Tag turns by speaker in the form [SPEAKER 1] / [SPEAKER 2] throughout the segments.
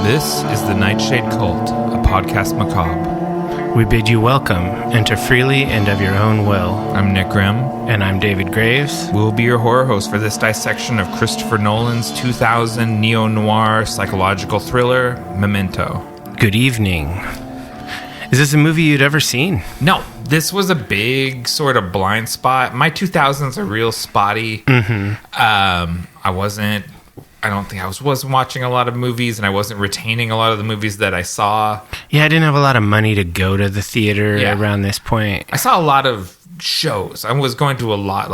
[SPEAKER 1] This is the Nightshade Cult, a podcast macabre.
[SPEAKER 2] We bid you welcome. Enter freely and of your own will.
[SPEAKER 1] I'm Nick Grimm.
[SPEAKER 2] And I'm David Graves.
[SPEAKER 1] We'll be your horror host for this dissection of Christopher Nolan's 2000 neo-noir psychological thriller, Memento.
[SPEAKER 2] Good evening. Is this a movie you'd ever seen?
[SPEAKER 1] No, this was a big sort of blind spot. My 2000s are real spotty.
[SPEAKER 2] Mm-hmm.
[SPEAKER 1] I don't think I wasn't watching a lot of movies, and I wasn't retaining a lot of the movies that I saw.
[SPEAKER 2] Yeah, I didn't have a lot of money to go to the theater around this point.
[SPEAKER 1] I saw a lot of shows. I was going to a lot,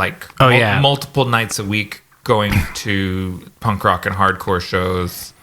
[SPEAKER 1] multiple nights a week, going to punk rock and hardcore shows.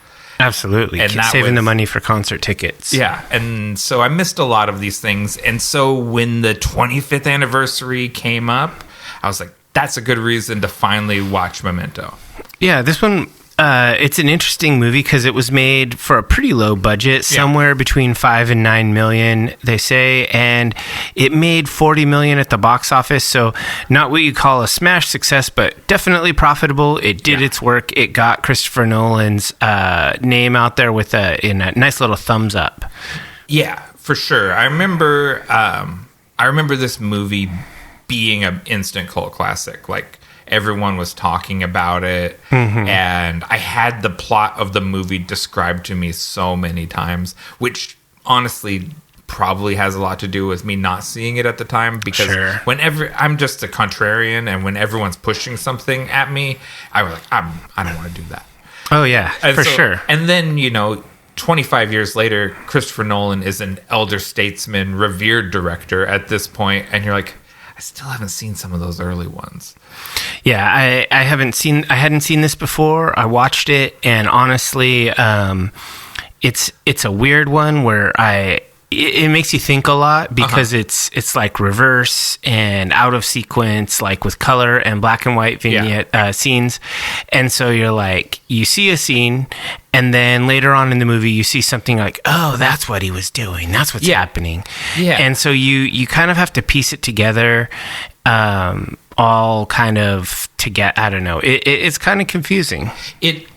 [SPEAKER 2] Absolutely. And saving the money for concert tickets.
[SPEAKER 1] Yeah, and so I missed a lot of these things. And so when the 25th anniversary came up, I was like, that's a good reason to finally watch Memento.
[SPEAKER 2] Yeah, this one... it's an interesting movie because it was made for a pretty low budget, somewhere between $5 and $9 million, they say, and it made $40 million at the box office. So not what you call a smash success, but definitely profitable. It did its work. It got Christopher Nolan's name out there with a nice little thumbs up. Yeah,
[SPEAKER 1] for sure. I remember this movie being an instant cult classic. Like, everyone was talking about it, and I had the plot of the movie described to me so many times, which honestly probably has a lot to do with me not seeing it at the time, because whenever I'm just a contrarian, and when everyone's pushing something at me, I was like, I don't want to do that.
[SPEAKER 2] Oh yeah, for sure.
[SPEAKER 1] And then 25 years later, Christopher Nolan is an elder statesman, revered director at this point, and you're like, I still haven't seen some of those early ones.
[SPEAKER 2] Yeah, I hadn't seen this before. I watched it, and honestly, it's a weird one where it makes you think a lot, because it's like reverse and out of sequence, like with color and black and white vignette scenes. And so you're like, you see a scene, and then later on in the movie, you see something like, oh, that's what he was doing. That's what's happening. Yeah. And so you kind of have to piece it together, all kind of to get, I don't know. It's kind of confusing.
[SPEAKER 1] It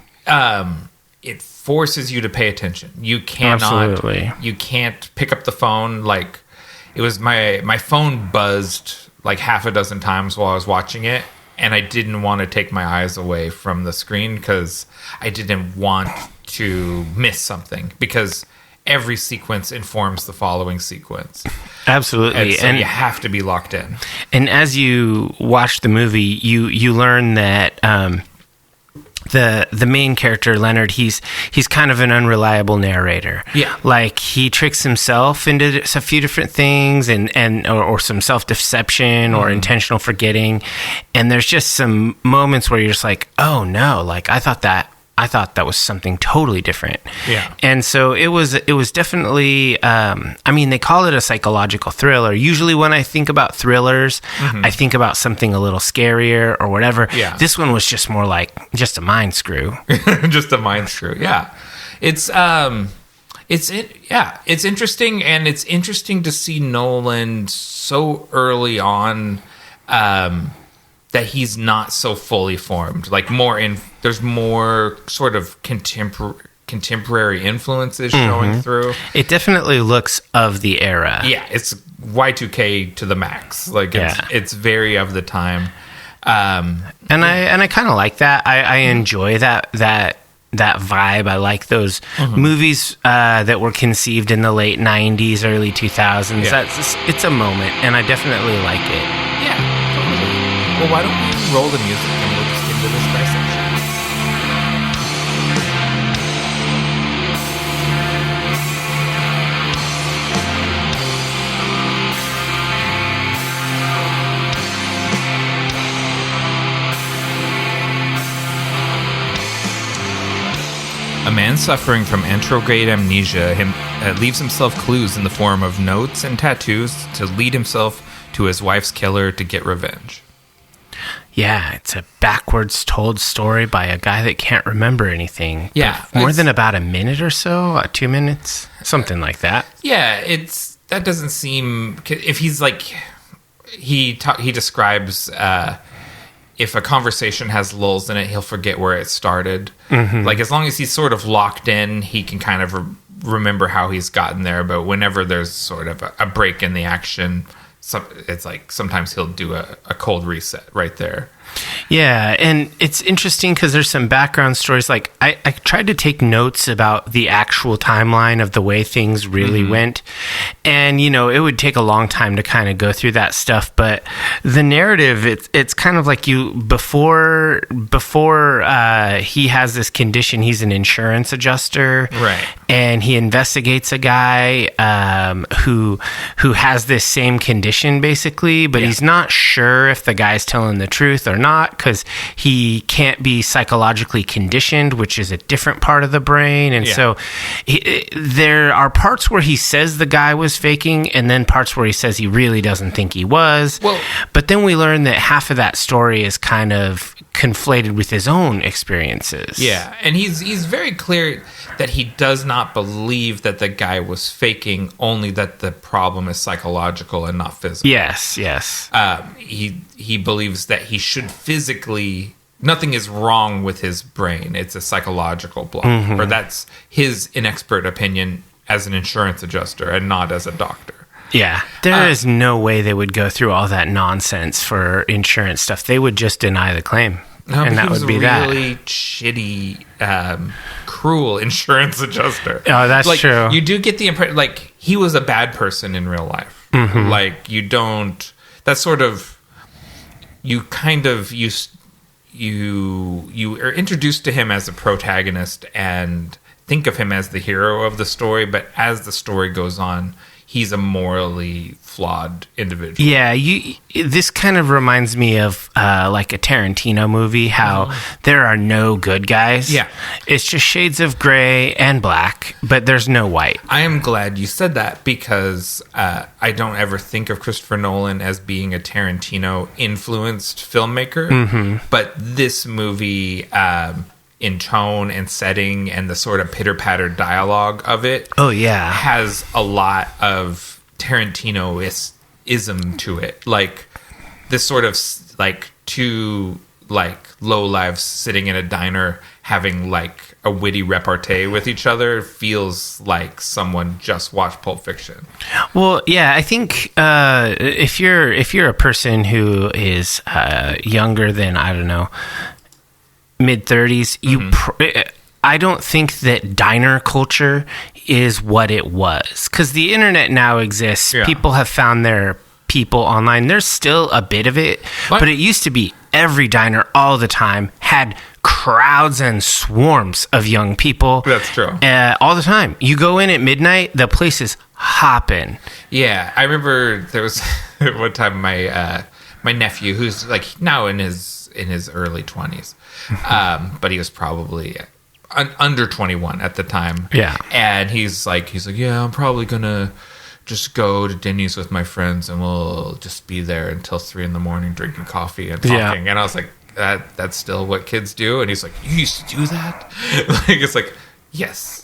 [SPEAKER 1] forces you to pay attention. You can't pick up the phone. Like, it was my phone buzzed like half a dozen times while I was watching it, and I didn't want to take my eyes away from the screen because I didn't want to miss something, because every sequence informs the following sequence.
[SPEAKER 2] Absolutely.
[SPEAKER 1] And so you have to be locked in.
[SPEAKER 2] And as you watch the movie, you learn that the main character, Leonard, he's kind of an unreliable narrator. Yeah. Like, he tricks himself into a few different things or some self-deception or intentional forgetting. And there's just some moments where you're just like, oh no, like I thought that was something totally different. Yeah. And so it was definitely, they call it a psychological thriller. Usually when I think about thrillers, I think about something a little scarier or whatever. Yeah. This one was just more like just a mind screw.
[SPEAKER 1] Just a mind screw. Yeah. It's interesting, and it's interesting to see Nolan so early on, that he's not so fully formed. Like, there's more sort of contemporary influences showing through.
[SPEAKER 2] It definitely looks of the era.
[SPEAKER 1] Yeah, it's Y2K to the max. Like, it's very of the time.
[SPEAKER 2] And I kind of like that. I enjoy that vibe. I like those movies that were conceived in the late 90s, early 2000s. Yeah. It's a moment, and I definitely like it.
[SPEAKER 1] Yeah. Well, why don't we roll the music and we'll just get into this dissection? A man suffering from anterograde amnesia leaves himself clues in the form of notes and tattoos to lead himself to his wife's killer to get revenge.
[SPEAKER 2] Yeah, it's a backwards told story by a guy that can't remember anything.
[SPEAKER 1] Yeah.
[SPEAKER 2] More than about a minute or so, 2 minutes, something like that.
[SPEAKER 1] Yeah, that doesn't seem... If he's like... He describes if a conversation has lulls in it, he'll forget where it started. Like, as long as he's sort of locked in, he can kind of remember how he's gotten there. But whenever there's sort of a break in the action, it's like sometimes he'll do a cold reset right there.
[SPEAKER 2] Yeah, and it's interesting because there's some background stories. Like, I tried to take notes about the actual timeline of the way things really went. And, it would take a long time to kind of go through that stuff. But the narrative, it's kind of like before he has this condition, he's an insurance adjuster.
[SPEAKER 1] Right.
[SPEAKER 2] And he investigates a guy who has this same condition, basically, but he's not sure if the guy's telling the truth or not, because he can't be psychologically conditioned, which is a different part of the brain. And so there are parts where he says the guy was faking, and then parts where he says he really doesn't think he was. But then we learn that half of that story is kind of conflated with his own experiences.
[SPEAKER 1] Yeah, and he's very clear that he does not believe that the guy was faking, only that the problem is psychological and not physical.
[SPEAKER 2] Yes.
[SPEAKER 1] He believes that he should physically, nothing is wrong with his brain. It's a psychological block. Or that's his inexpert opinion as an insurance adjuster and not as a doctor.
[SPEAKER 2] Yeah, there is no way they would go through all that nonsense for insurance stuff. They would just deny the claim.
[SPEAKER 1] No,
[SPEAKER 2] and that would be that.
[SPEAKER 1] Really shitty, cruel insurance adjuster.
[SPEAKER 2] Oh, that's true.
[SPEAKER 1] You do get the impression, like, he was a bad person in real life. Like, you don't. That's sort of. You kind of you are introduced to him as a protagonist and think of him as the hero of the story, but as the story goes on, he's a morally flawed individual. Yeah,
[SPEAKER 2] this kind of reminds me of like a Tarantino movie, how there are no good guys.
[SPEAKER 1] Yeah.
[SPEAKER 2] It's just shades of gray and black, but there's no white.
[SPEAKER 1] I am glad you said that because I don't ever think of Christopher Nolan as being a Tarantino-influenced filmmaker, but this movie... in tone and setting and the sort of pitter-patter dialogue of it.
[SPEAKER 2] Oh, yeah.
[SPEAKER 1] Has a lot of Tarantino-ism to it. Like, this sort of, like, two, like, low-lives sitting in a diner having, like, a witty repartee with each other feels like someone just watched Pulp Fiction.
[SPEAKER 2] Well, yeah, I think if you're a person who is younger than, I don't know, mid-30s, I don't think that diner culture is what it was, because the internet now exists. People have found their people online. There's still a bit of it, but it used to be every diner all the time had crowds and swarms of young people.
[SPEAKER 1] That's true.
[SPEAKER 2] All the time. You go in at midnight, the place is hopping.
[SPEAKER 1] Yeah, I remember there was one time my nephew, who's like now in his early 20s, but he was probably under 21 at the time.
[SPEAKER 2] Yeah.
[SPEAKER 1] And he's like, yeah, I'm probably gonna just go to Denny's with my friends and we'll just be there until 3 a.m. drinking coffee and talking. And I was like, that's still what kids do? And he's like, you used to do that? Like, it's like, yes.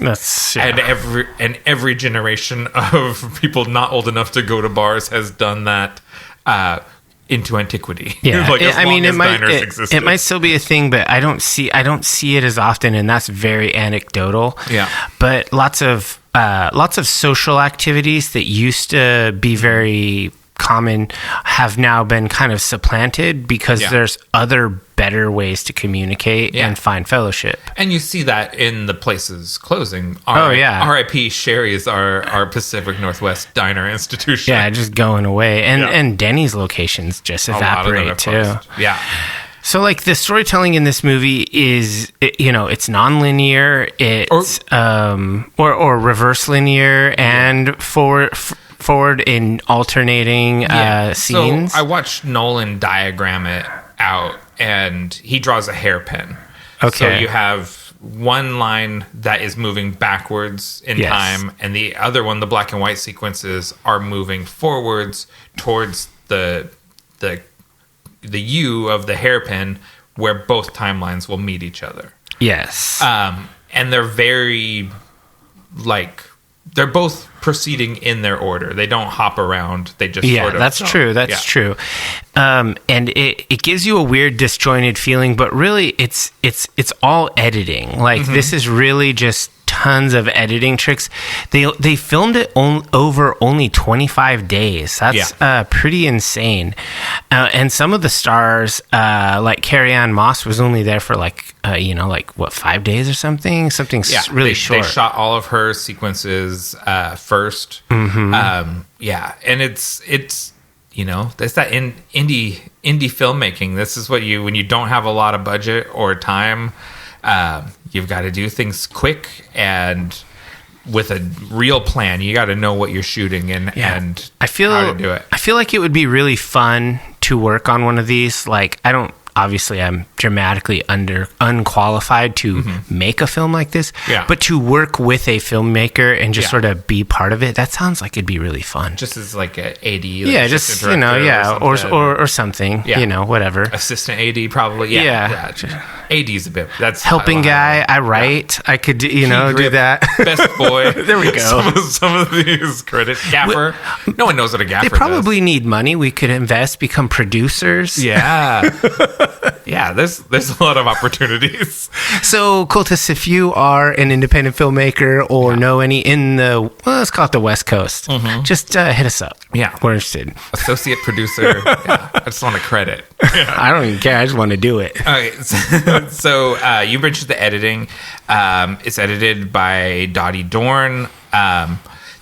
[SPEAKER 1] And every generation of people not old enough to go to bars has done that into antiquity.
[SPEAKER 2] Yeah,
[SPEAKER 1] like,
[SPEAKER 2] it might still be a thing, but I don't see it as often, and that's very anecdotal.
[SPEAKER 1] Yeah,
[SPEAKER 2] but lots of social activities that used to be very common have now been kind of supplanted because there's other better ways to communicate and find fellowship.
[SPEAKER 1] And you see that in the places closing. R.I.P. Sherry's, our Pacific Northwest diner institution.
[SPEAKER 2] Yeah, just going away. And Denny's locations just evaporate too.
[SPEAKER 1] Yeah.
[SPEAKER 2] So, like, the storytelling in this movie is, it's non-linear, it's or reverse linear and forward in alternating scenes.
[SPEAKER 1] So I watched Nolan diagram it out, and he draws a hairpin.
[SPEAKER 2] Okay.
[SPEAKER 1] So you have one line that is moving backwards in time, and the other one, the black and white sequences, are moving forwards towards the U of the hairpin, where both timelines will meet each other.
[SPEAKER 2] Yes.
[SPEAKER 1] And they're very, like, they're both proceeding in their order. They don't hop around. They just sort of
[SPEAKER 2] that's true. That's true. And it gives you a weird disjointed feeling, but really it's all editing. Like this is really just tons of editing tricks. They filmed it over only 25 days. That's pretty insane. And some of the stars, like Carrie-Anne Moss, was only there for 5 days or something. Something really short.
[SPEAKER 1] They shot all of her sequences first. And it's that's that indie filmmaking. This is what when you don't have a lot of budget or time. You've got to do things quick and with a real plan. You got to know what you're shooting and how to do it.
[SPEAKER 2] I feel like it would be really fun to work on one of these. Like, obviously I'm dramatically unqualified to make a film like this, but to work with a filmmaker and just sort of be part of it, that sounds like it'd be really fun.
[SPEAKER 1] Just as like an AD,
[SPEAKER 2] or something, whatever.
[SPEAKER 1] Assistant AD probably, AD's a bit. That's
[SPEAKER 2] helping guy. I write. I could do that.
[SPEAKER 1] Best boy.
[SPEAKER 2] There we go.
[SPEAKER 1] Some of these credits. Gaffer. No one knows what a gaffer.
[SPEAKER 2] They probably need money. We could invest, become producers.
[SPEAKER 1] Yeah. Yeah, there's a lot of opportunities.
[SPEAKER 2] So, Cultists, if you are an independent filmmaker or know any in let's call it the West Coast, just hit us up.
[SPEAKER 1] Yeah.
[SPEAKER 2] We're interested.
[SPEAKER 1] Associate producer. I just want a credit.
[SPEAKER 2] I don't even care. I just want to do it.
[SPEAKER 1] Okay, so you mentioned the editing. It's edited by Dottie Dorn.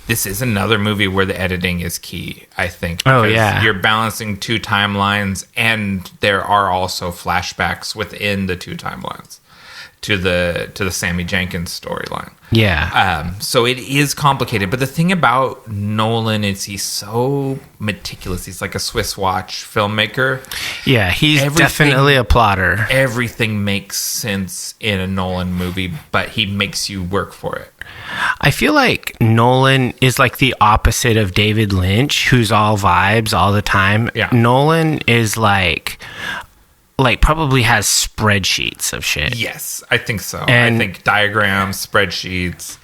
[SPEAKER 1] This is another movie where the editing is key, I think. You're balancing two timelines, and there are also flashbacks within the two timelines to the Sammy Jenkins storyline.
[SPEAKER 2] Yeah.
[SPEAKER 1] So it is complicated, but the thing about Nolan is he's so meticulous. He's like a Swiss watch filmmaker.
[SPEAKER 2] Yeah, he's definitely a plotter.
[SPEAKER 1] Everything makes sense in a Nolan movie, but he makes you work for it.
[SPEAKER 2] I feel like Nolan is like the opposite of David Lynch, who's all vibes all the time.
[SPEAKER 1] Yeah.
[SPEAKER 2] Nolan is like probably has spreadsheets of shit.
[SPEAKER 1] Yes, I think so. And I think diagrams, spreadsheets,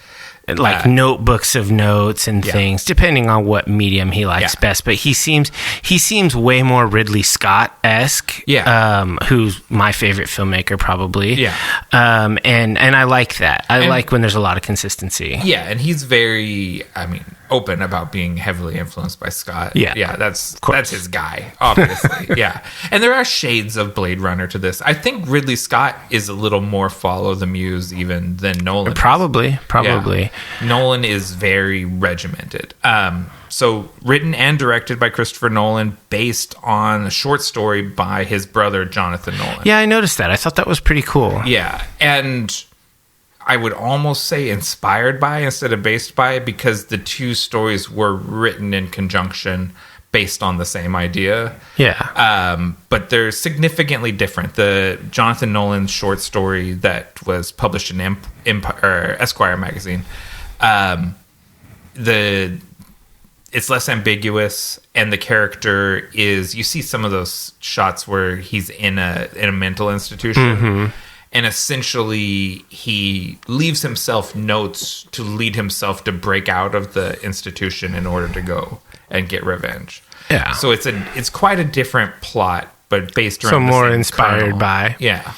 [SPEAKER 2] like notebooks of notes and things, depending on what medium he likes best. But he seems way more Ridley Scott-esque. Who's my favorite filmmaker, probably. And I like that. I like when there's a lot of consistency.
[SPEAKER 1] Yeah, and he's very, open about being heavily influenced by Scott. That's his guy, obviously. And there are shades of Blade Runner to this. I think Ridley Scott is a little more follow the muse even than Nolan.
[SPEAKER 2] Probably.
[SPEAKER 1] Nolan is very regimented. So written and directed by Christopher Nolan, based on a short story by his brother Jonathan Nolan.
[SPEAKER 2] Yeah, I noticed that. I thought that was pretty cool.
[SPEAKER 1] Yeah, and I would almost say inspired by instead of based by, because the two stories were written in conjunction based on the same idea. But they're significantly different. The Jonathan Nolan short story that was published in Esquire magazine, it's less ambiguous, and the character is, you see some of those shots where he's in a mental institution. And essentially, he leaves himself notes to lead himself to break out of the institution in order to go and get revenge.
[SPEAKER 2] Yeah.
[SPEAKER 1] So it's quite a different plot, but based around
[SPEAKER 2] more inspired by.
[SPEAKER 1] Yeah.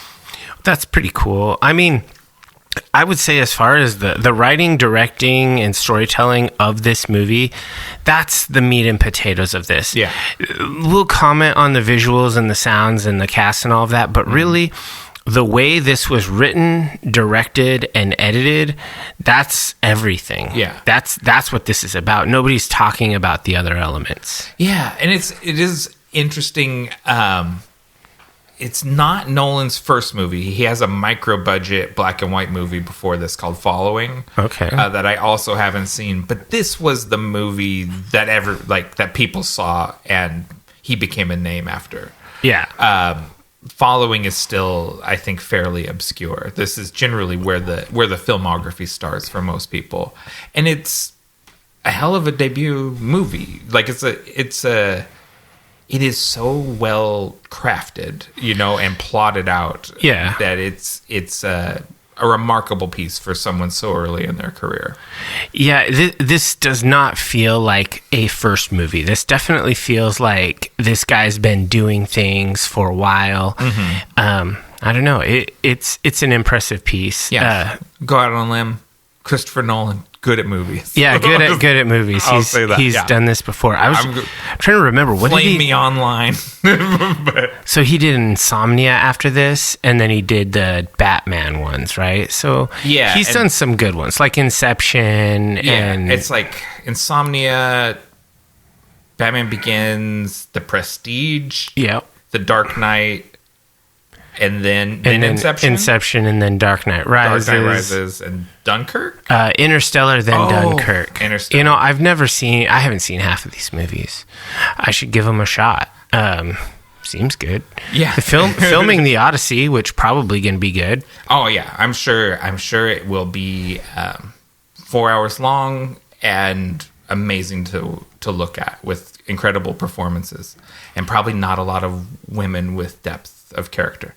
[SPEAKER 2] That's pretty cool. I would say as far as the writing, directing, and storytelling of this movie, that's the meat and potatoes of this.
[SPEAKER 1] Yeah.
[SPEAKER 2] We'll comment on the visuals and the sounds and the cast and all of that, but really, the way this was written, directed, and edited, that's everything.
[SPEAKER 1] Yeah.
[SPEAKER 2] That's what this is about. Nobody's talking about the other elements.
[SPEAKER 1] Yeah, and it is interesting. It's not Nolan's first movie. He has a micro-budget black and white movie before this called Following.
[SPEAKER 2] Okay.
[SPEAKER 1] That I also haven't seen. But this was the movie that that people saw and he became a name after.
[SPEAKER 2] Yeah.
[SPEAKER 1] Following is still, I think, fairly obscure. This is generally where the filmography starts for most people, and it's a hell of a debut movie. Like it is so well crafted, and plotted out.
[SPEAKER 2] Yeah.
[SPEAKER 1] That it's a remarkable piece for someone so early in their career.
[SPEAKER 2] Yeah, this does not feel like a first movie. This definitely feels like this guy's been doing things for a while. I don't know. It's an impressive pice.
[SPEAKER 1] Yeah, go out on a limb. Christopher Nolan, good at movies.
[SPEAKER 2] Yeah, good at movies.
[SPEAKER 1] I'll say that,
[SPEAKER 2] He's done this before. I'm trying to remember what
[SPEAKER 1] Flame
[SPEAKER 2] did he
[SPEAKER 1] me online.
[SPEAKER 2] So he did Insomnia after this, and then he did the Batman ones, right? So
[SPEAKER 1] yeah,
[SPEAKER 2] he's done some good ones, like Inception. And
[SPEAKER 1] it's like Insomnia, Batman Begins, The Prestige, The Dark Knight, and then Inception,
[SPEAKER 2] and then Dark Knight Rises.
[SPEAKER 1] Dark Knight Rises, and Dunkirk?
[SPEAKER 2] Interstellar, then Dunkirk.
[SPEAKER 1] Interstellar.
[SPEAKER 2] You know, I haven't seen half of these movies. I should give them a shot. Seems good.
[SPEAKER 1] Yeah.
[SPEAKER 2] Filming the Odyssey, which probably going to be good.
[SPEAKER 1] Oh yeah, I'm sure it will be 4 hours long and amazing to look at, with incredible performances and probably not a lot of women with depth of character.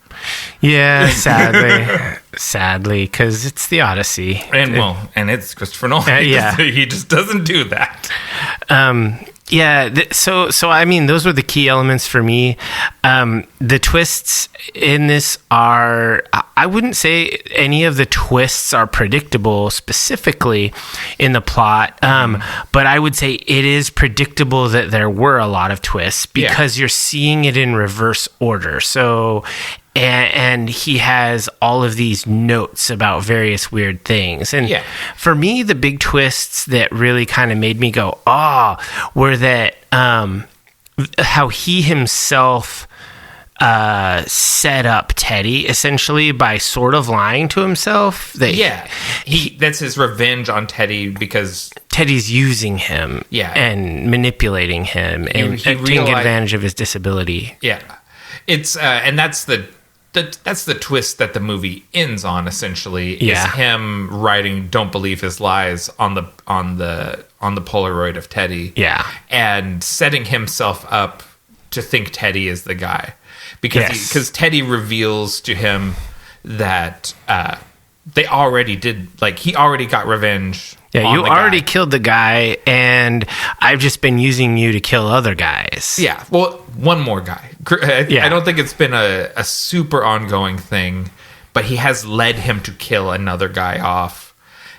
[SPEAKER 2] Yeah, sadly, because it's the Odyssey,
[SPEAKER 1] and it's Christopher Nolan. He just doesn't do that.
[SPEAKER 2] So I mean, those were the key elements for me. The twists in this are, I wouldn't say any of the twists are predictable specifically in the plot, but I would say it is predictable that there were a lot of twists because you're seeing it in reverse order. So, and he has all of these notes about various weird things. And for me, the big twists that really kind of made me go, were that how he himself set up Teddy essentially by sort of lying to himself.
[SPEAKER 1] That's his revenge on Teddy, because
[SPEAKER 2] Teddy's using him and manipulating him and taking advantage of his disability.
[SPEAKER 1] Yeah. It's and that's the twist that the movie ends on, essentially, is him writing "Don't believe his lies" on the Polaroid of Teddy.
[SPEAKER 2] Yeah.
[SPEAKER 1] And setting himself up to think Teddy is the guy, because Teddy reveals to him that they already did, like, he already got revenge.
[SPEAKER 2] Yeah, you already killed the guy, and I've just been using you to kill other guys.
[SPEAKER 1] Yeah, well, one more guy. I don't think it's been a super ongoing thing, but he has led him to kill another guy off,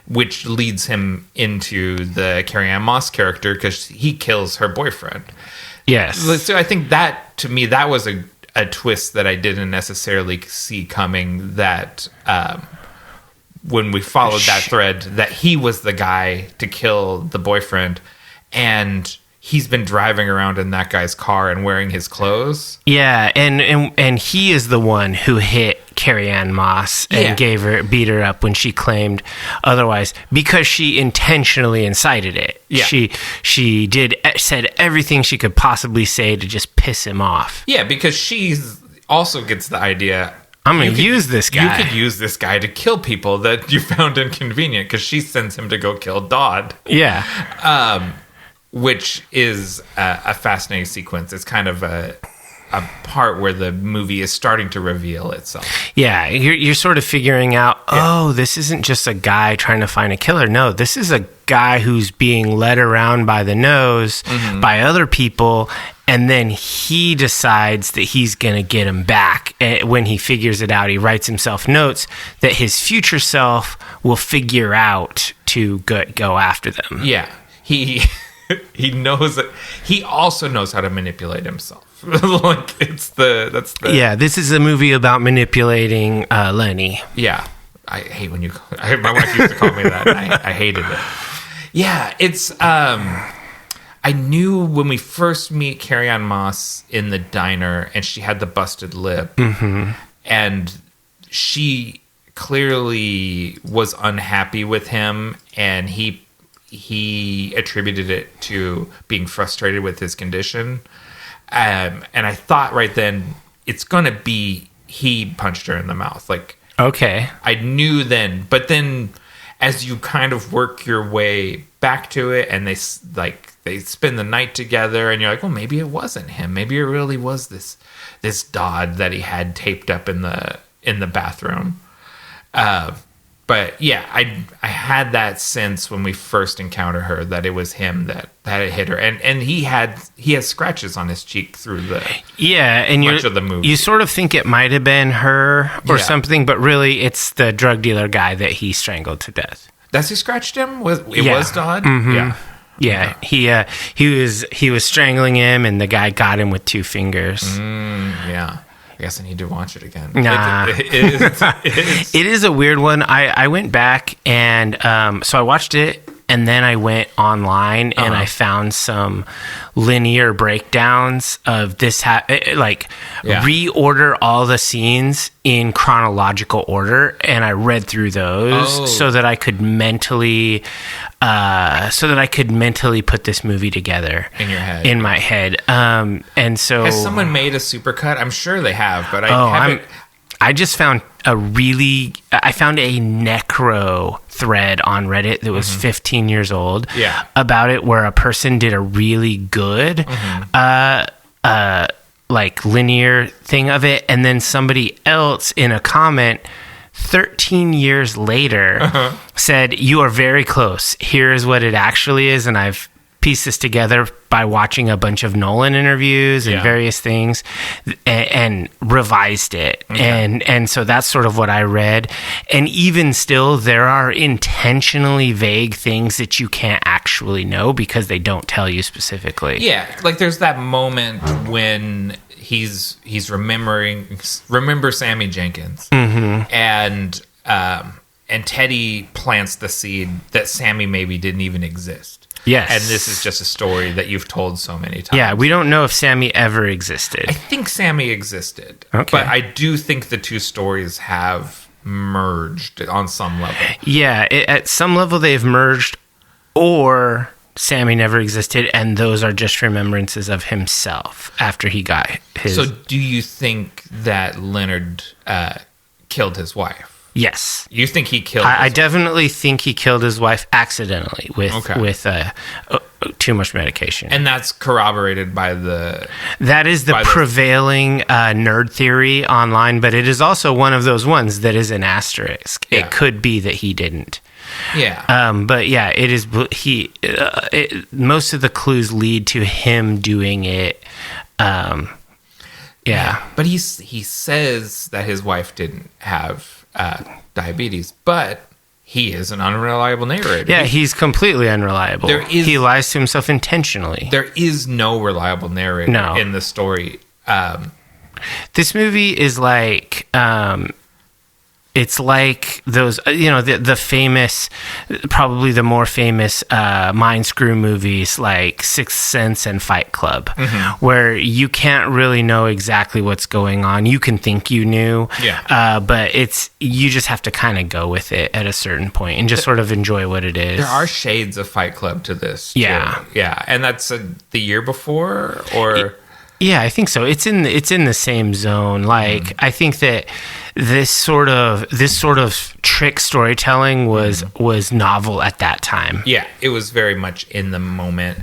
[SPEAKER 1] which leads him into the Carrie-Anne Moss character, because he kills her boyfriend.
[SPEAKER 2] Yes.
[SPEAKER 1] So I think that, to me, that was a twist that I didn't necessarily see coming, that when we followed that thread, that he was the guy to kill the boyfriend, and he's been driving around in that guy's car and wearing his clothes.
[SPEAKER 2] Yeah, and he is the one who hit Carrie-Anne Moss and beat her up when she claimed otherwise, because she intentionally incited it. Yeah. She said everything she could possibly say to just piss him off.
[SPEAKER 1] Yeah, because she's also gets the idea,
[SPEAKER 2] I'm going to use this guy.
[SPEAKER 1] You could use this guy to kill people that you found inconvenient, because she sends him to go kill Dodd.
[SPEAKER 2] Yeah.
[SPEAKER 1] Which is a fascinating sequence. It's kind of a part where the movie is starting to reveal itself.
[SPEAKER 2] Yeah, you're sort of figuring out, this isn't just a guy trying to find a killer. No, this is a guy who's being led around by the nose by other people, and then he decides that he's going to get him back. When he figures it out, he writes himself notes that his future self will figure out to go after them.
[SPEAKER 1] Yeah, he knows that. He also knows how to manipulate himself. Like, that's the.
[SPEAKER 2] Yeah, this is a movie about manipulating Lenny.
[SPEAKER 1] Yeah, I hate when my wife used to call me that. I hated it. Yeah, it's. I knew when we first meet Carrie-Anne Moss in the diner, and she had the busted lip, and she clearly was unhappy with him, and he attributed it to being frustrated with his condition. And I thought right then, it's going to be he punched her in the mouth. Like,
[SPEAKER 2] okay.
[SPEAKER 1] I knew then. But then as you kind of work your way back to it, and they spend the night together, and you're like, well, maybe it wasn't him. Maybe it really was this Dodd that he had taped up in the bathroom. But yeah, I had that sense when we first encountered her that it was him that it hit her, and he has scratches on his cheek through the
[SPEAKER 2] and
[SPEAKER 1] much of the movie.
[SPEAKER 2] You sort of think it might have been her or something, but really it's the drug dealer guy that he strangled to death.
[SPEAKER 1] Does he scratched him? Was Dodd?
[SPEAKER 2] Mm-hmm. Yeah. He was strangling him, and the guy got him with 2 fingers.
[SPEAKER 1] Yeah. I guess I need to watch it again.
[SPEAKER 2] Nah. It is a weird one. I went back and so I watched it, and then I went online and I found some linear breakdowns of this, reorder all the scenes in chronological order, and I read through those so that I could mentally put this movie together
[SPEAKER 1] in your head,
[SPEAKER 2] in my head. And so,
[SPEAKER 1] has someone made a supercut? I'm sure they have, but I haven't.
[SPEAKER 2] I just found I found a necro thread on Reddit that was 15 years old about it, where a person did a really good linear thing of it, and then somebody else in a comment 13 years later said, "You are very close. Here is what it actually is," and I've pieced this together by watching a bunch of Nolan interviews and various things, and revised it. And so that's sort of what I read. And even still, there are intentionally vague things that you can't actually know because they don't tell you specifically.
[SPEAKER 1] Yeah, like there's that moment when he's remember Sammy Jenkins, and Teddy plants the seed that Sammy maybe didn't even exist.
[SPEAKER 2] Yes.
[SPEAKER 1] And this is just a story that you've told so many times.
[SPEAKER 2] Yeah, we don't know if Sammy ever existed.
[SPEAKER 1] I think Sammy existed.
[SPEAKER 2] Okay.
[SPEAKER 1] But I do think the 2 stories have merged on some level.
[SPEAKER 2] Yeah, at some level they've merged, or Sammy never existed, and those are just remembrances of himself after he got his...
[SPEAKER 1] So do you think that Leonard killed his wife?
[SPEAKER 2] Yes.
[SPEAKER 1] You think he killed
[SPEAKER 2] I definitely think he killed his wife accidentally with too much medication.
[SPEAKER 1] And that's corroborated by the...
[SPEAKER 2] That is the prevailing nerd theory online, but it is also one of those ones that is an asterisk. Yeah. It could be that he didn't.
[SPEAKER 1] Yeah.
[SPEAKER 2] But yeah, it is... most of the clues lead to him doing it. Yeah.
[SPEAKER 1] But he says that his wife didn't have... diabetes, but he is an unreliable narrator.
[SPEAKER 2] Yeah, he's completely unreliable. He lies to himself intentionally.
[SPEAKER 1] There is no reliable narrator in the story.
[SPEAKER 2] This movie is like... it's like those, the famous, probably the more famous mind screw movies like Sixth Sense and Fight Club, where you can't really know exactly what's going on. You can think you knew, but you just have to kind of go with it at a certain point and just sort of enjoy what it is.
[SPEAKER 1] There are shades of Fight Club to this, too. Yeah, and that's the year before, or...
[SPEAKER 2] Yeah, I think so. It's in the same zone. Like I think that this sort of trick storytelling was novel at that time.
[SPEAKER 1] Yeah, it was very much in the moment.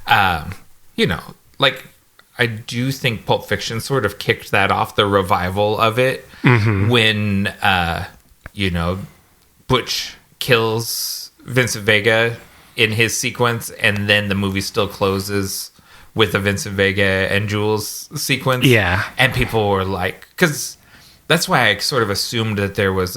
[SPEAKER 1] Like I do think Pulp Fiction sort of kicked that off, the revival of it, when Butch kills Vincent Vega in his sequence, and then the movie still closes with the Vincent Vega and Jules sequence.
[SPEAKER 2] Yeah.
[SPEAKER 1] And people were like... Because that's why I sort of assumed that there was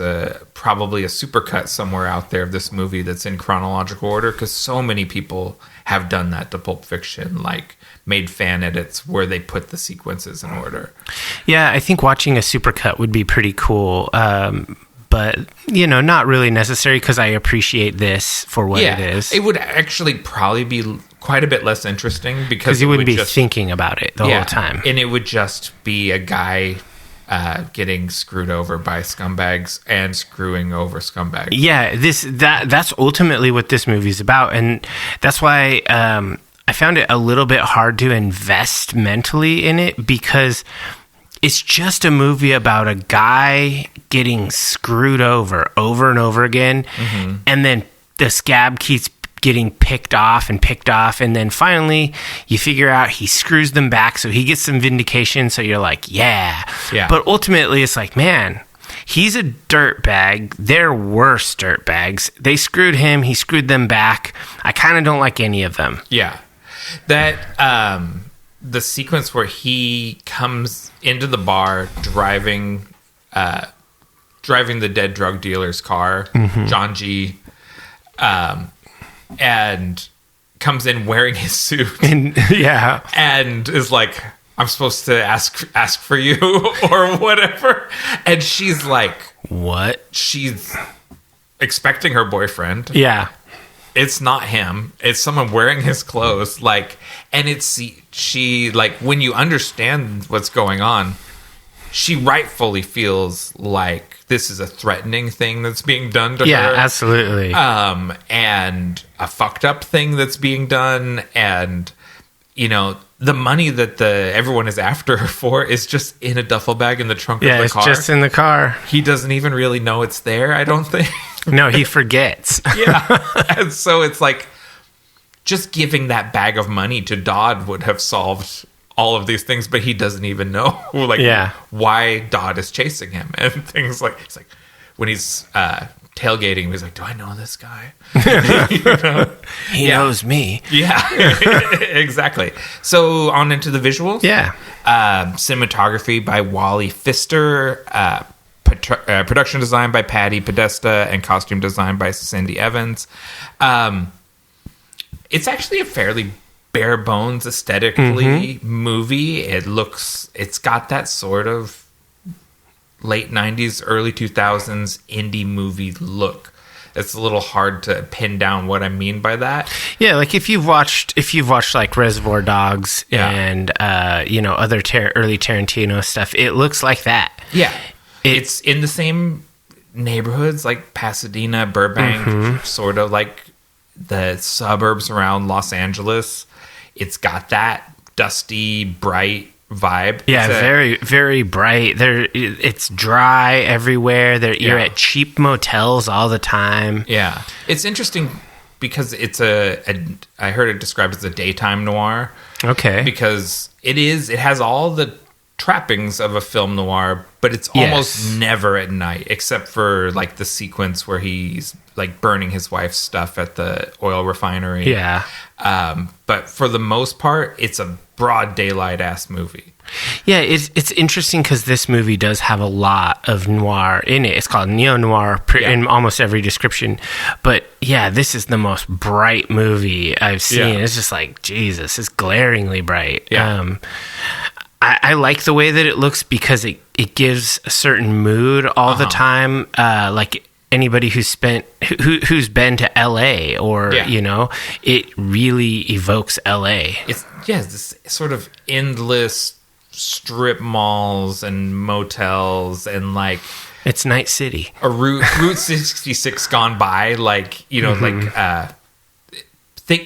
[SPEAKER 1] probably a supercut somewhere out there of this movie that's in chronological order, because so many people have done that to Pulp Fiction, like made fan edits where they put the sequences in order.
[SPEAKER 2] Yeah, I think watching a supercut would be pretty cool. But, not really necessary, because I appreciate this for what it is.
[SPEAKER 1] It would actually probably be quite a bit less interesting, because
[SPEAKER 2] you wouldn't be thinking about it the whole time.
[SPEAKER 1] And it would just be a guy getting screwed over by scumbags and screwing over scumbags. Yeah,
[SPEAKER 2] that's ultimately what this movie's about. And that's why I found it a little bit hard to invest mentally in it, because... it's just a movie about a guy getting screwed over and over again. And then the scab keeps getting picked off, and then finally you figure out he screws them back, so he gets some vindication, so you're like, yeah. But ultimately it's like, man, he's a dirtbag. They're worse dirtbags. They screwed him. He screwed them back. I kind of don't like any of them.
[SPEAKER 1] Yeah. That, the sequence where he comes into the bar driving the dead drug dealer's car, John G., and comes in wearing his suit. And is like, I'm supposed to ask for you or whatever. And she's like,
[SPEAKER 2] what?
[SPEAKER 1] She's expecting her boyfriend.
[SPEAKER 2] Yeah.
[SPEAKER 1] It's not him. It's someone wearing his clothes. Like, and she like, when you understand what's going on, she rightfully feels like this is a threatening thing that's being done to her.
[SPEAKER 2] Yeah, absolutely.
[SPEAKER 1] And a fucked up thing that's being done. And, you know, the money that everyone is after her for is just in a duffel bag in the trunk of the car.
[SPEAKER 2] Yeah, it's just in the car.
[SPEAKER 1] He doesn't even really know it's there, I don't think.
[SPEAKER 2] No, he forgets.
[SPEAKER 1] Yeah. And so it's like, just giving that bag of money to Dodd would have solved all of these things, but he doesn't even know why Dodd is chasing him and things like, he's like, when he's tailgating, he's like, do I know this guy?
[SPEAKER 2] He knows me.
[SPEAKER 1] Yeah, exactly. So on into the visuals.
[SPEAKER 2] Yeah.
[SPEAKER 1] Cinematography by Wally Pfister, production design by Patty Podesta, and costume design by Cindy Evans. It's actually a fairly bare bones aesthetically movie. It's got that sort of late 90s, early 2000s indie movie look. It's a little hard to pin down what I mean by that.
[SPEAKER 2] Yeah, like if you've watched like Reservoir Dogs and other early Tarantino stuff, it looks like that.
[SPEAKER 1] Yeah. It's in the same neighborhoods like Pasadena, Burbank, sort of like the suburbs around Los Angeles. It's got that dusty, bright vibe.
[SPEAKER 2] Yeah, very, very bright. It's dry everywhere. You're at cheap motels all the time.
[SPEAKER 1] Yeah. It's interesting because it's I heard it described as a daytime noir.
[SPEAKER 2] Okay.
[SPEAKER 1] Because it has all the trappings of a film noir, but it's almost never at night, except for like the sequence where he's like burning his wife's stuff at the oil refinery.
[SPEAKER 2] Yeah.
[SPEAKER 1] But for the most part, it's a broad daylight ass movie.
[SPEAKER 2] Yeah, it's interesting because this movie does have a lot of noir in it. It's called Neo-Noir in almost every description. But yeah, this is the most bright movie I've seen. It's just like, Jesus, it's glaringly bright.
[SPEAKER 1] Yeah.
[SPEAKER 2] I like the way that it looks because it gives a certain mood all the time. Like anybody who's been to LA or it really evokes LA.
[SPEAKER 1] It's this sort of endless strip malls and motels and like
[SPEAKER 2] it's Night City.
[SPEAKER 1] A Route 66 gone by, like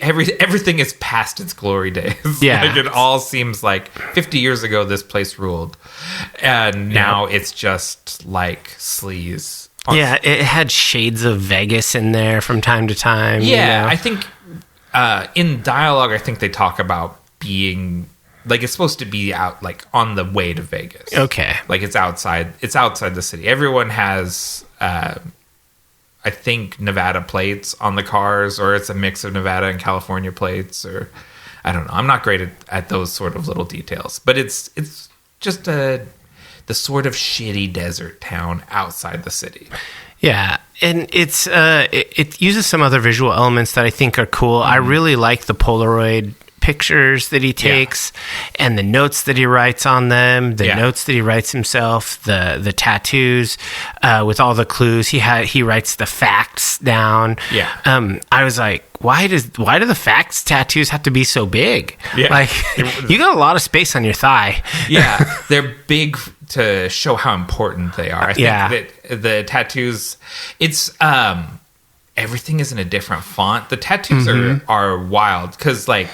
[SPEAKER 1] everything is past its glory days.
[SPEAKER 2] Yeah.
[SPEAKER 1] Like it all seems like 50 years ago this place ruled. And now it's just like sleaze.
[SPEAKER 2] Yeah, it had shades of Vegas in there from time to time.
[SPEAKER 1] Yeah, I think in dialogue, I think they talk about being like it's supposed to be out like on the way to Vegas.
[SPEAKER 2] Okay,
[SPEAKER 1] like it's outside the city. Everyone has I think Nevada plates on the cars, or it's a mix of Nevada and California plates, or I don't know. I'm not great at those sort of little details, but it's just the sort of shitty desert town outside the city.
[SPEAKER 2] Yeah, and it uses some other visual elements that I think are cool. I really like the Polaroid pictures that he takes and the notes that he writes on them, the notes that he writes himself, the tattoos with all the clues. He writes the facts down. I was like, why do the facts tattoos have to be so big? Like you got a lot of space on your thigh. They're
[SPEAKER 1] big to show how important they are. I think that the tattoos, it's everything is in a different font. The tattoos are wild because like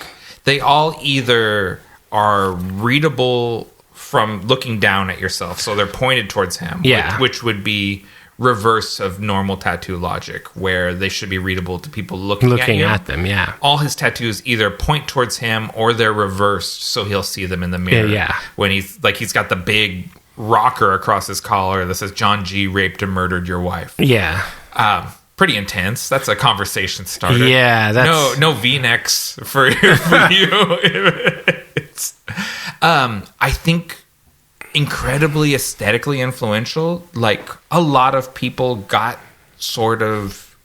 [SPEAKER 1] they all either are readable from looking down at yourself, so they're pointed towards him, which would be reverse of normal tattoo logic, where they should be readable to people looking at
[SPEAKER 2] them.
[SPEAKER 1] All his tattoos either point towards him or they're reversed, so he'll see them in the mirror. When he's got the big rocker across his collar that says John G. raped and murdered your wife.
[SPEAKER 2] Yeah.
[SPEAKER 1] Pretty intense. That's a conversation starter.
[SPEAKER 2] Yeah, that's
[SPEAKER 1] no V-necks for you. It's, I think incredibly aesthetically influential. Like a lot of people got sort of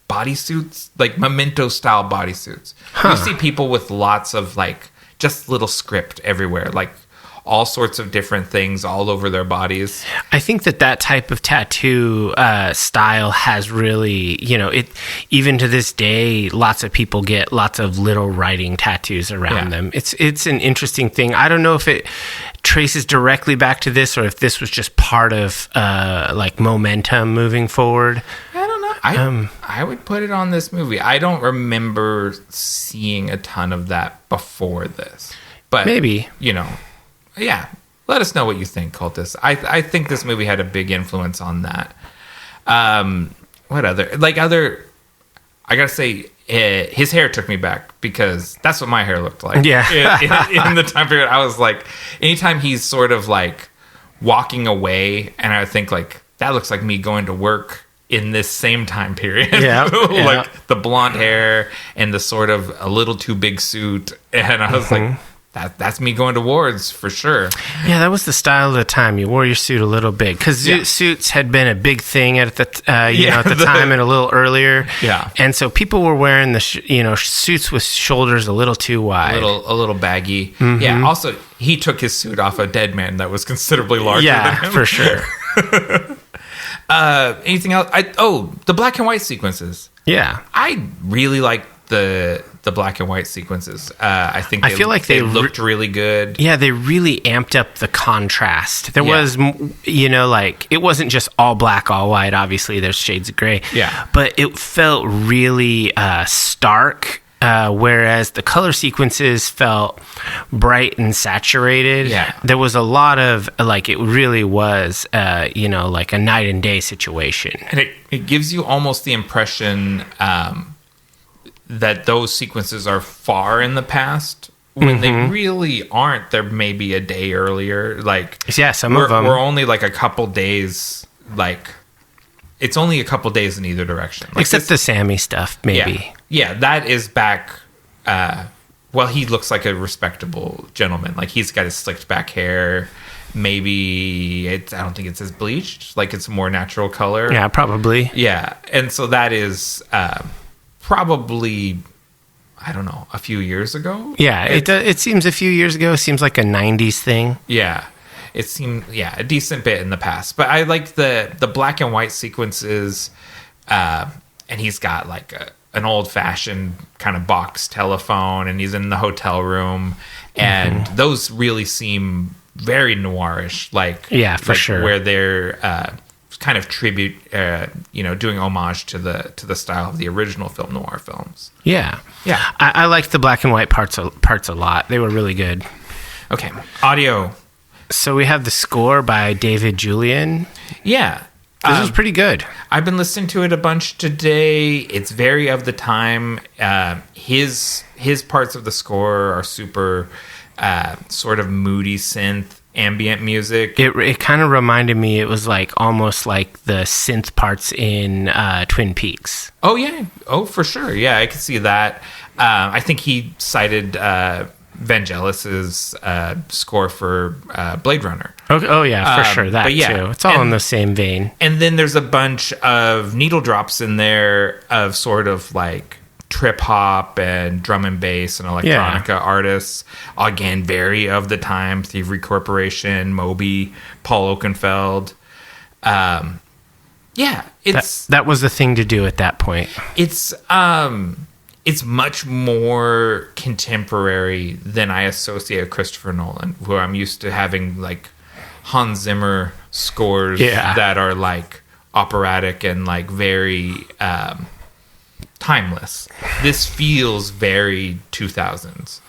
[SPEAKER 1] bodysuits, like Memento style bodysuits. You see people with lots of like just little script everywhere, like all sorts of different things all over their bodies.
[SPEAKER 2] I think that type of tattoo style has really, it even to this day, lots of people get lots of little writing tattoos around them. It's an interesting thing. I don't know if it traces directly back to this or if this was just part of like momentum moving forward.
[SPEAKER 1] I don't know. I would put it on this movie. I don't remember seeing a ton of that before this. But
[SPEAKER 2] maybe.
[SPEAKER 1] Yeah, let us know what you think, Cultists. I think this movie had a big influence on that. What other? I gotta say, his hair took me back because that's what my hair looked like.
[SPEAKER 2] Yeah.
[SPEAKER 1] in the time period, I was like, anytime he's sort of like walking away, and I think like, that looks like me going to work in this same time period.
[SPEAKER 2] Yeah.
[SPEAKER 1] Like the blonde hair and the sort of a little too big suit. And I was like, that's me going to wards for sure.
[SPEAKER 2] Yeah, that was the style of the time. You wore your suit a little big because suits had been a big thing at the at the time and a little earlier.
[SPEAKER 1] Yeah,
[SPEAKER 2] and so people were wearing the suits with shoulders a little too wide,
[SPEAKER 1] a little baggy. Mm-hmm. Yeah. Also, he took his suit off a dead man that was considerably larger than him.
[SPEAKER 2] For sure.
[SPEAKER 1] Anything else? The black and white sequences.
[SPEAKER 2] Yeah,
[SPEAKER 1] I really like the black and white sequences. I feel like they looked really good.
[SPEAKER 2] Yeah, they really amped up the contrast. There was, it wasn't just all black, all white. Obviously, there's shades of gray.
[SPEAKER 1] Yeah,
[SPEAKER 2] but it felt really stark. Whereas the color sequences felt bright and saturated.
[SPEAKER 1] Yeah,
[SPEAKER 2] there was a lot of it really was, like a night and day situation.
[SPEAKER 1] And it gives you almost the impression that those sequences are far in the past when they really aren't. They're maybe a day earlier.
[SPEAKER 2] Some of them.
[SPEAKER 1] We're only like a couple days. It's only a couple days in either direction.
[SPEAKER 2] Except the Sammy stuff, maybe.
[SPEAKER 1] Yeah, that is back. He looks like a respectable gentleman. Like he's got his slicked back hair. Maybe I don't think it's as bleached. Like it's a more natural color.
[SPEAKER 2] Yeah, probably.
[SPEAKER 1] Yeah, and so that is. Probably, I don't know, a few years ago.
[SPEAKER 2] Yeah, it seems a few years ago. It seems like a 90s thing.
[SPEAKER 1] Yeah, it seemed, a decent bit in the past. But I like the black and white sequences, and he's got like an old-fashioned kind of box telephone, and he's in the hotel room, and those really seem very noirish.
[SPEAKER 2] For sure.
[SPEAKER 1] Where they're... kind of tribute, doing homage to the style of the original film noir films.
[SPEAKER 2] Yeah. I liked the black and white parts a lot. They were really good.
[SPEAKER 1] Okay, audio.
[SPEAKER 2] So we have the score by David Julian.
[SPEAKER 1] Yeah,
[SPEAKER 2] this was pretty good.
[SPEAKER 1] I've been listening to it a bunch today. It's very of the time. His parts of the score are super sort of moody synth. Ambient music.
[SPEAKER 2] It kind of reminded me. It was like almost like the synth parts in Twin Peaks.
[SPEAKER 1] Oh yeah. Oh for sure. Yeah, I could see that. I think he cited Vangelis's score for Blade Runner.
[SPEAKER 2] Oh yeah, for sure. That too. It's all in the same vein.
[SPEAKER 1] And then there's a bunch of needle drops in there of sort of like trip hop and drum and bass and electronica artists. Again, very of the time. Thievery Corporation, Moby, Paul Oakenfold. It's
[SPEAKER 2] that was the thing to do at that point.
[SPEAKER 1] It's much more contemporary than I associate with Christopher Nolan, where I'm used to having like Hans Zimmer scores that are like operatic and like very timeless. This feels very 2000s.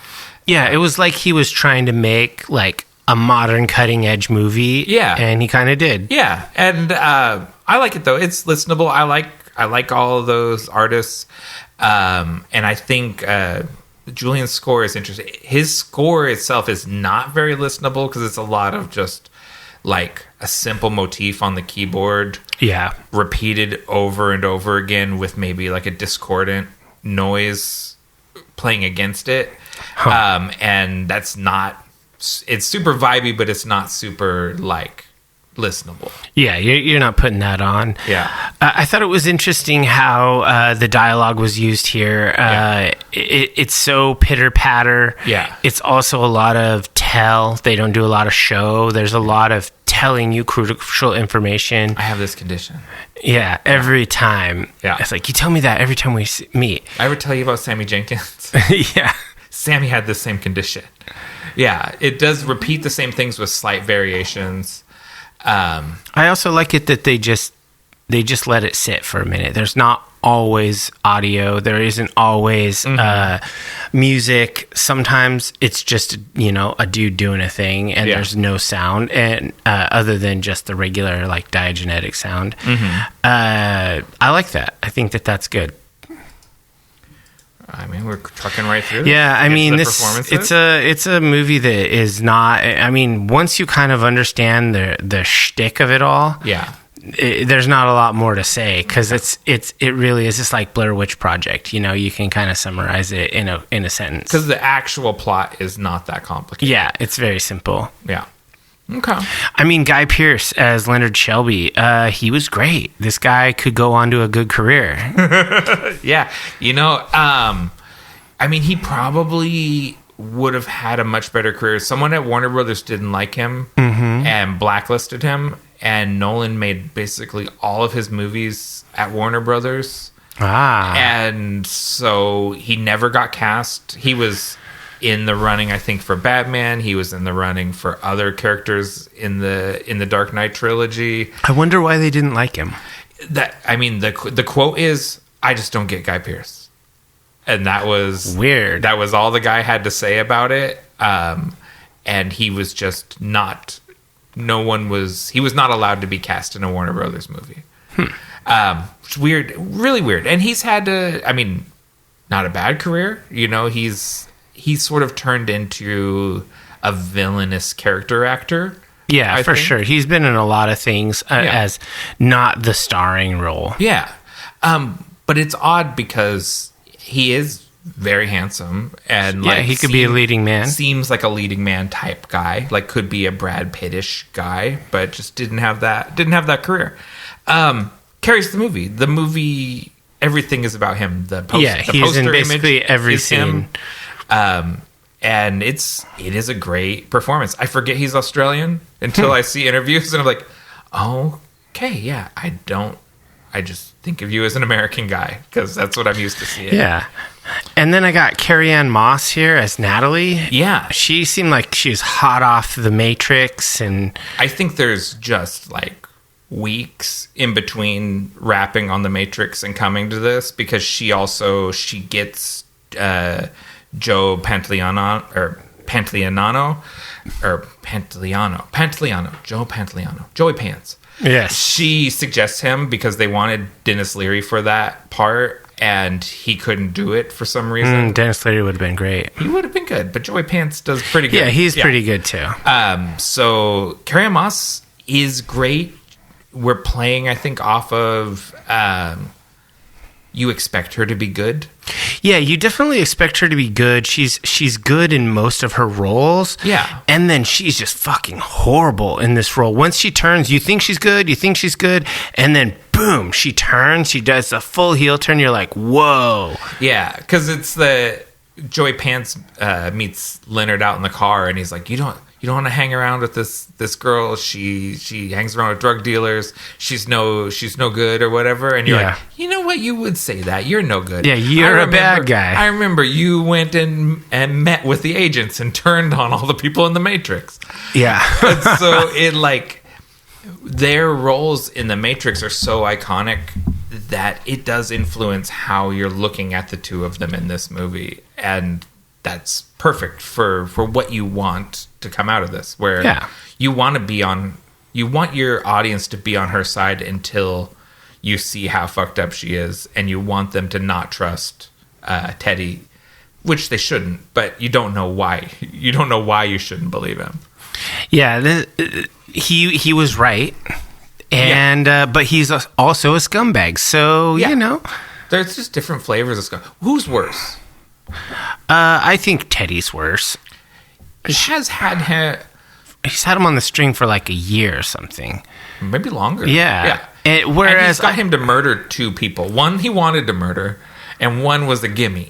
[SPEAKER 2] Yeah, it was like he was trying to make like a modern cutting edge movie. Yeah, and he kind of did.
[SPEAKER 1] Yeah, and I like it though. It's listenable. I like all of those artists, and I think Julian's score is interesting. His score itself is not very listenable because it's a lot of just like a simple motif on the keyboard, repeated over and over again with maybe like a discordant noise playing against it. And that's not, it's super vibey, but it's not super like listenable.
[SPEAKER 2] Yeah, you're not putting that on.
[SPEAKER 1] Yeah.
[SPEAKER 2] I thought it was interesting how the dialogue was used here. It's so pitter-patter.
[SPEAKER 1] Yeah.
[SPEAKER 2] It's also a lot of tell. They don't do a lot of show. There's a lot of telling you crucial information.
[SPEAKER 1] I have this condition.
[SPEAKER 2] Yeah, every time.
[SPEAKER 1] Yeah.
[SPEAKER 2] It's like, you tell me that every time we meet.
[SPEAKER 1] I ever tell you about Sammy Jenkins?
[SPEAKER 2] Yeah.
[SPEAKER 1] Sammy had the same condition. Yeah, it does repeat the same things with slight variations.
[SPEAKER 2] I also like it that they just let it sit for a minute. There's not always audio. There isn't always music. Sometimes it's just, a dude doing a thing and there's no sound, and other than just the regular like diagenetic sound. I like that. I think that's good.
[SPEAKER 1] I mean, we're trucking right through.
[SPEAKER 2] Yeah, I mean, it's a movie that is not. I mean, once you kind of understand the shtick of it all, there's not a lot more to say, because it really is just like Blair Witch Project. You can kind of summarize it in a sentence,
[SPEAKER 1] because the actual plot is not that complicated.
[SPEAKER 2] Yeah, it's very simple.
[SPEAKER 1] Yeah. Okay.
[SPEAKER 2] I mean, Guy Pearce as Leonard Shelby, he was great. This guy could go on to a good career.
[SPEAKER 1] Yeah. I mean, he probably would have had a much better career. Someone at Warner Brothers didn't like him and blacklisted him, and Nolan made basically all of his movies at Warner Brothers. And so he never got cast. He was in the running, I think, for Batman. He was in the running for other characters in the Dark Knight trilogy.
[SPEAKER 2] I wonder why they didn't like him.
[SPEAKER 1] The quote is, "I just don't get Guy Pearce," and that was
[SPEAKER 2] weird.
[SPEAKER 1] That was all the guy had to say about it. And he was just not. He was not allowed to be cast in a Warner Brothers movie. It's weird, really weird. And he's had to. I mean, not a bad career. He's sort of turned into a villainous character actor.
[SPEAKER 2] Yeah,
[SPEAKER 1] I think.
[SPEAKER 2] Sure. He's been in a lot of things as not the starring role.
[SPEAKER 1] Yeah. But it's odd because he is very handsome and
[SPEAKER 2] he could be a leading man.
[SPEAKER 1] Seems like a leading man type guy, like could be a Brad Pittish guy, but just didn't have that career. Carries the movie. The movie, everything is about him. The
[SPEAKER 2] he's in basically every scene.
[SPEAKER 1] Him. And it is a great performance. I forget he's Australian until I see interviews and I'm like, oh, okay, yeah, I just think of you as an American guy because that's what I'm used to seeing.
[SPEAKER 2] Yeah. And then I got Carrie-Anne Moss here as Natalie.
[SPEAKER 1] Yeah.
[SPEAKER 2] She seemed like she was hot off The Matrix, and
[SPEAKER 1] I think there's just like weeks in between wrapping on The Matrix and coming to this, because she gets Joe Pantoliano, Joey Pants.
[SPEAKER 2] Yes.
[SPEAKER 1] She suggests him because they wanted Dennis Leary for that part, and he couldn't do it for some reason.
[SPEAKER 2] Dennis Leary would have been great.
[SPEAKER 1] He would have been good, but Joey Pants does pretty good.
[SPEAKER 2] Yeah, he's pretty good too.
[SPEAKER 1] So Carrie-Anne Moss is great. We're playing, I think, off of you expect her to be good.
[SPEAKER 2] Yeah, you definitely expect her to be good. She's good in most of her roles.
[SPEAKER 1] Yeah.
[SPEAKER 2] And then she's just fucking horrible in this role. Once she turns, you think she's good, and then boom, she turns, she does a full heel turn, you're like, whoa.
[SPEAKER 1] Yeah, because it's the Joey Pants meets Leonard out in the car, and he's like, you don't want to hang around with this girl. She hangs around with drug dealers. She's no good or whatever. And you're like, you know what? You would say that. You're no good.
[SPEAKER 2] Yeah, you're a bad guy.
[SPEAKER 1] I remember you went and met with the agents and turned on all the people in the Matrix.
[SPEAKER 2] Yeah.
[SPEAKER 1] And so it like their roles in the Matrix are so iconic that it does influence how you're looking at the two of them in this movie. And that's perfect for what you want to come out of this, where you want your audience to be on her side until you see how fucked up she is, and you want them to not trust Teddy, which they shouldn't, but you don't know why. You don't know why you shouldn't believe him.
[SPEAKER 2] Yeah, he was right. And but he's also a scumbag. So, you know.
[SPEAKER 1] There's just different flavors of scum. Who's worse?
[SPEAKER 2] I think Teddy's worse.
[SPEAKER 1] He's had
[SPEAKER 2] him on the string for like a year or something.
[SPEAKER 1] Maybe longer.
[SPEAKER 2] Yeah.
[SPEAKER 1] And
[SPEAKER 2] whereas
[SPEAKER 1] he's got him to murder 2 people. One he wanted to murder, and one was a gimme.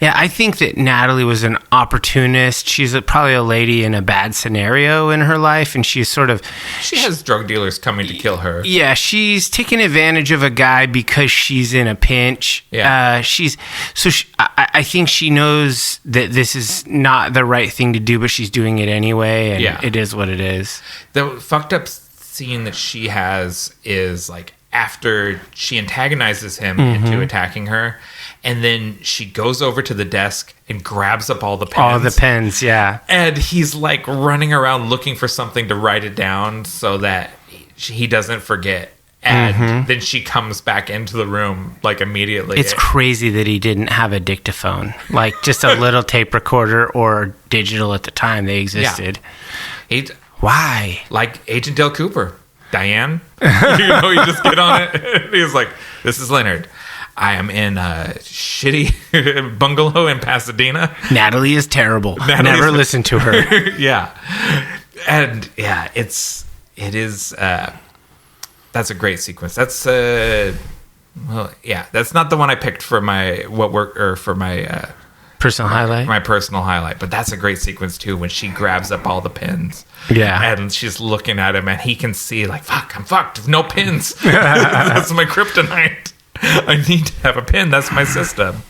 [SPEAKER 2] Yeah, I think that Natalie was an opportunist. She's probably a lady in a bad scenario in her life, and she's sort of...
[SPEAKER 1] She has drug dealers coming to kill her.
[SPEAKER 2] Yeah, she's taking advantage of a guy because she's in a pinch.
[SPEAKER 1] Yeah.
[SPEAKER 2] I think she knows that this is not the right thing to do, but she's doing it anyway, and it is what it is.
[SPEAKER 1] The fucked up scene that she has is like after she antagonizes him into attacking her, and then she goes over to the desk and grabs up all the pens.
[SPEAKER 2] All the pens, yeah.
[SPEAKER 1] And he's like running around looking for something to write it down so that he doesn't forget. And then she comes back into the room like immediately.
[SPEAKER 2] It's crazy that he didn't have a dictaphone, like just a little tape recorder or digital at the time they existed.
[SPEAKER 1] Yeah.
[SPEAKER 2] Why?
[SPEAKER 1] Like Agent Dale Cooper. Diane, you just get on it. He's like, "This is Leonard. I am in a shitty bungalow in Pasadena.
[SPEAKER 2] Natalie is terrible. Never listen to her."
[SPEAKER 1] Yeah, and yeah, it is. That's a great sequence. That's that's not the one I picked for my
[SPEAKER 2] personal highlight.
[SPEAKER 1] My personal highlight, but that's a great sequence too when she grabs up all the pins.
[SPEAKER 2] Yeah.
[SPEAKER 1] And she's looking at him and he can see like, fuck, I'm fucked. No pins. That's my kryptonite. I need to have a pin. That's my system.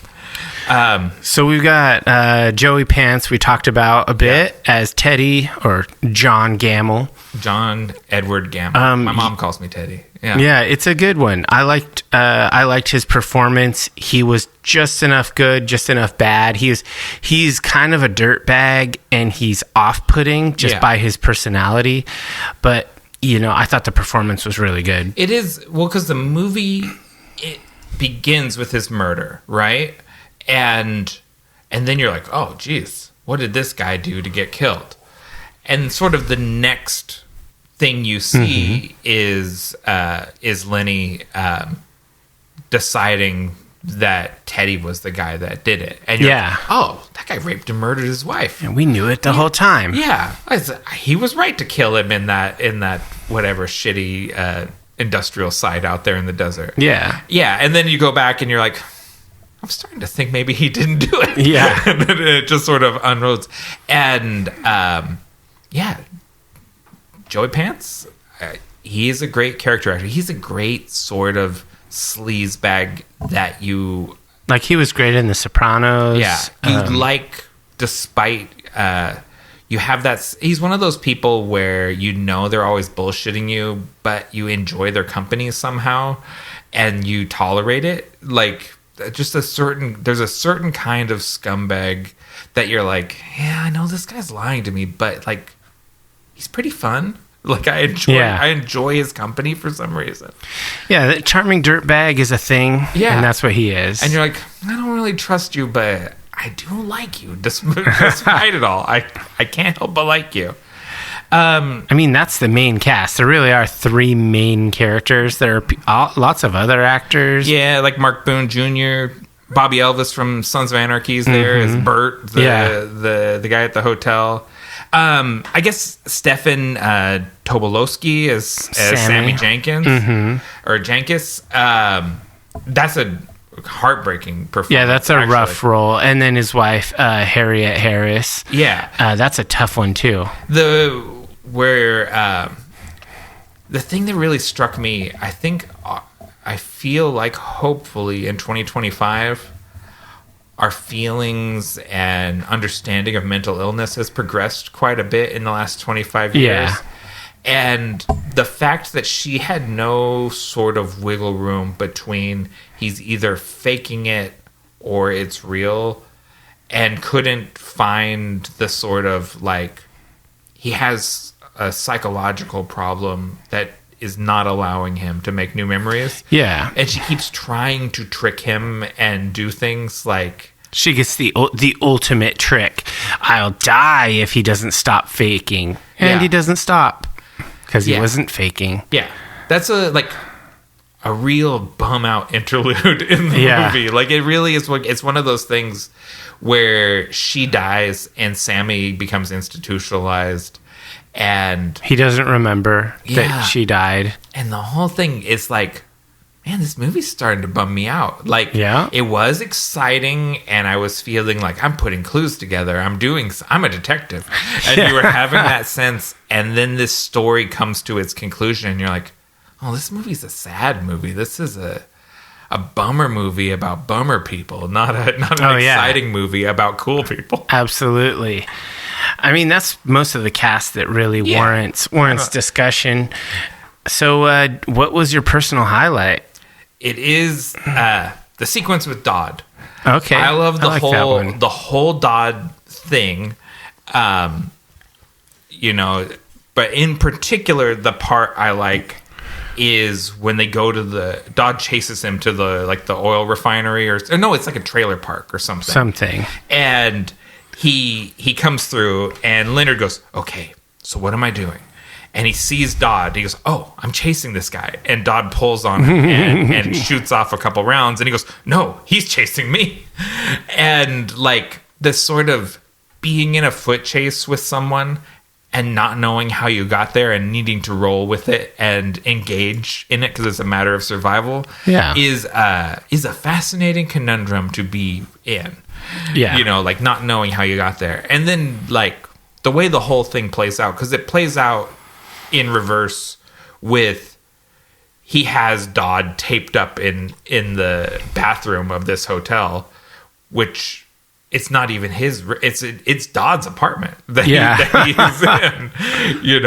[SPEAKER 2] So we've got Joey Pants we talked about a bit as Teddy or John Gamble.
[SPEAKER 1] John Edward Gamble. My mom calls me Teddy.
[SPEAKER 2] Yeah, it's a good one. I liked his performance. He was just enough good, just enough bad. He's kind of a dirtbag and he's off-putting just by his personality. But, I thought the performance was really good.
[SPEAKER 1] It is, because the movie, it begins with his murder, right? And then you're like, oh, geez, what did this guy do to get killed? And sort of the next thing you see is Lenny deciding that Teddy was the guy that did it. And you're like, oh, that guy raped and murdered his wife.
[SPEAKER 2] And we knew it the whole time.
[SPEAKER 1] Yeah. He was right to kill him in that whatever shitty industrial site out there in the desert.
[SPEAKER 2] Yeah.
[SPEAKER 1] Yeah. And then you go back and you're like, I'm starting to think maybe he didn't do it.
[SPEAKER 2] Yeah.
[SPEAKER 1] And then it just sort of unroads. And, Joey Pants, he's a great character actor. He's a great sort of sleazebag that you...
[SPEAKER 2] Like, he was great in The Sopranos.
[SPEAKER 1] Yeah. Despite... you have that... He's one of those people where they're always bullshitting you, but you enjoy their company somehow, and you tolerate it. Like... there's a certain kind of scumbag that you're like, yeah, I know this guy's lying to me, but like, he's pretty fun. Like I enjoy his company for some reason.
[SPEAKER 2] Yeah, that charming dirtbag is a thing. Yeah, and that's what he is.
[SPEAKER 1] And you're like, I don't really trust you, but I do like you, despite it all. I can't help but like you.
[SPEAKER 2] That's the main cast. There really are 3 main characters. There are lots of other acters.
[SPEAKER 1] Yeah, like Mark Boone Jr., Bobby Elvis from Sons of Anarchy is there as Bert, the guy at the hotel. I guess Stefan Tobolowsky as Sammy Jenkins or Jenkins. That's a heartbreaking performance.
[SPEAKER 2] Yeah, that's a rough role. And then his wife, Harriet Harris.
[SPEAKER 1] Yeah,
[SPEAKER 2] that's a tough one too.
[SPEAKER 1] The thing that really struck me, I feel like hopefully in 2025, our feelings and understanding of mental illness has progressed quite a bit in the last 25 years.
[SPEAKER 2] Yeah.
[SPEAKER 1] And the fact that she had no sort of wiggle room between he's either faking it or it's real, and couldn't find the sort of like, he has a psychological problem that is not allowing him to make new memories.
[SPEAKER 2] Yeah.
[SPEAKER 1] And she keeps trying to trick him and do things like...
[SPEAKER 2] She gets the ultimate trick. I'll die if he doesn't stop faking. And he doesn't stop because he wasn't faking.
[SPEAKER 1] Yeah. That's a real bum out interlude in the movie. Like, it really is. It's one of those things where she dies and Sammy becomes institutionalized, and
[SPEAKER 2] he doesn't remember that she died.
[SPEAKER 1] And the whole thing is like, man, this movie's starting to bum me out. Like, it was exciting, and I was feeling like I'm putting clues together. I'm a detective, and you were having that sense. And then this story comes to its conclusion, and you're like, oh, this movie's a sad movie. This is a bummer movie about bummer people, not an exciting movie about cool people.
[SPEAKER 2] Absolutely. I mean, that's most of the cast that really warrants discussion. So, what was your personal highlight?
[SPEAKER 1] It is the sequence with Dodd.
[SPEAKER 2] Okay,
[SPEAKER 1] I love the whole Dodd thing. But in particular, the part I like is when they go to Dodd chases him to the oil refinery, or no, it's like a trailer park or something. And he comes through, and Leonard goes, okay, so what am I doing? And he sees Dodd. He goes, oh, I'm chasing this guy. And Dodd pulls on him and shoots off a couple rounds. And he goes, no, he's chasing me. And like this sort of being in a foot chase with someone and not knowing how you got there and needing to roll with it and engage in it because it's a matter of survival is a fascinating conundrum to be in. Yeah. Like not knowing how you got there. And then like the way the whole thing plays out, because it plays out in reverse with he has Dodd taped up in the bathroom of this hotel, which it's not even his. It's Dodd's apartment that he's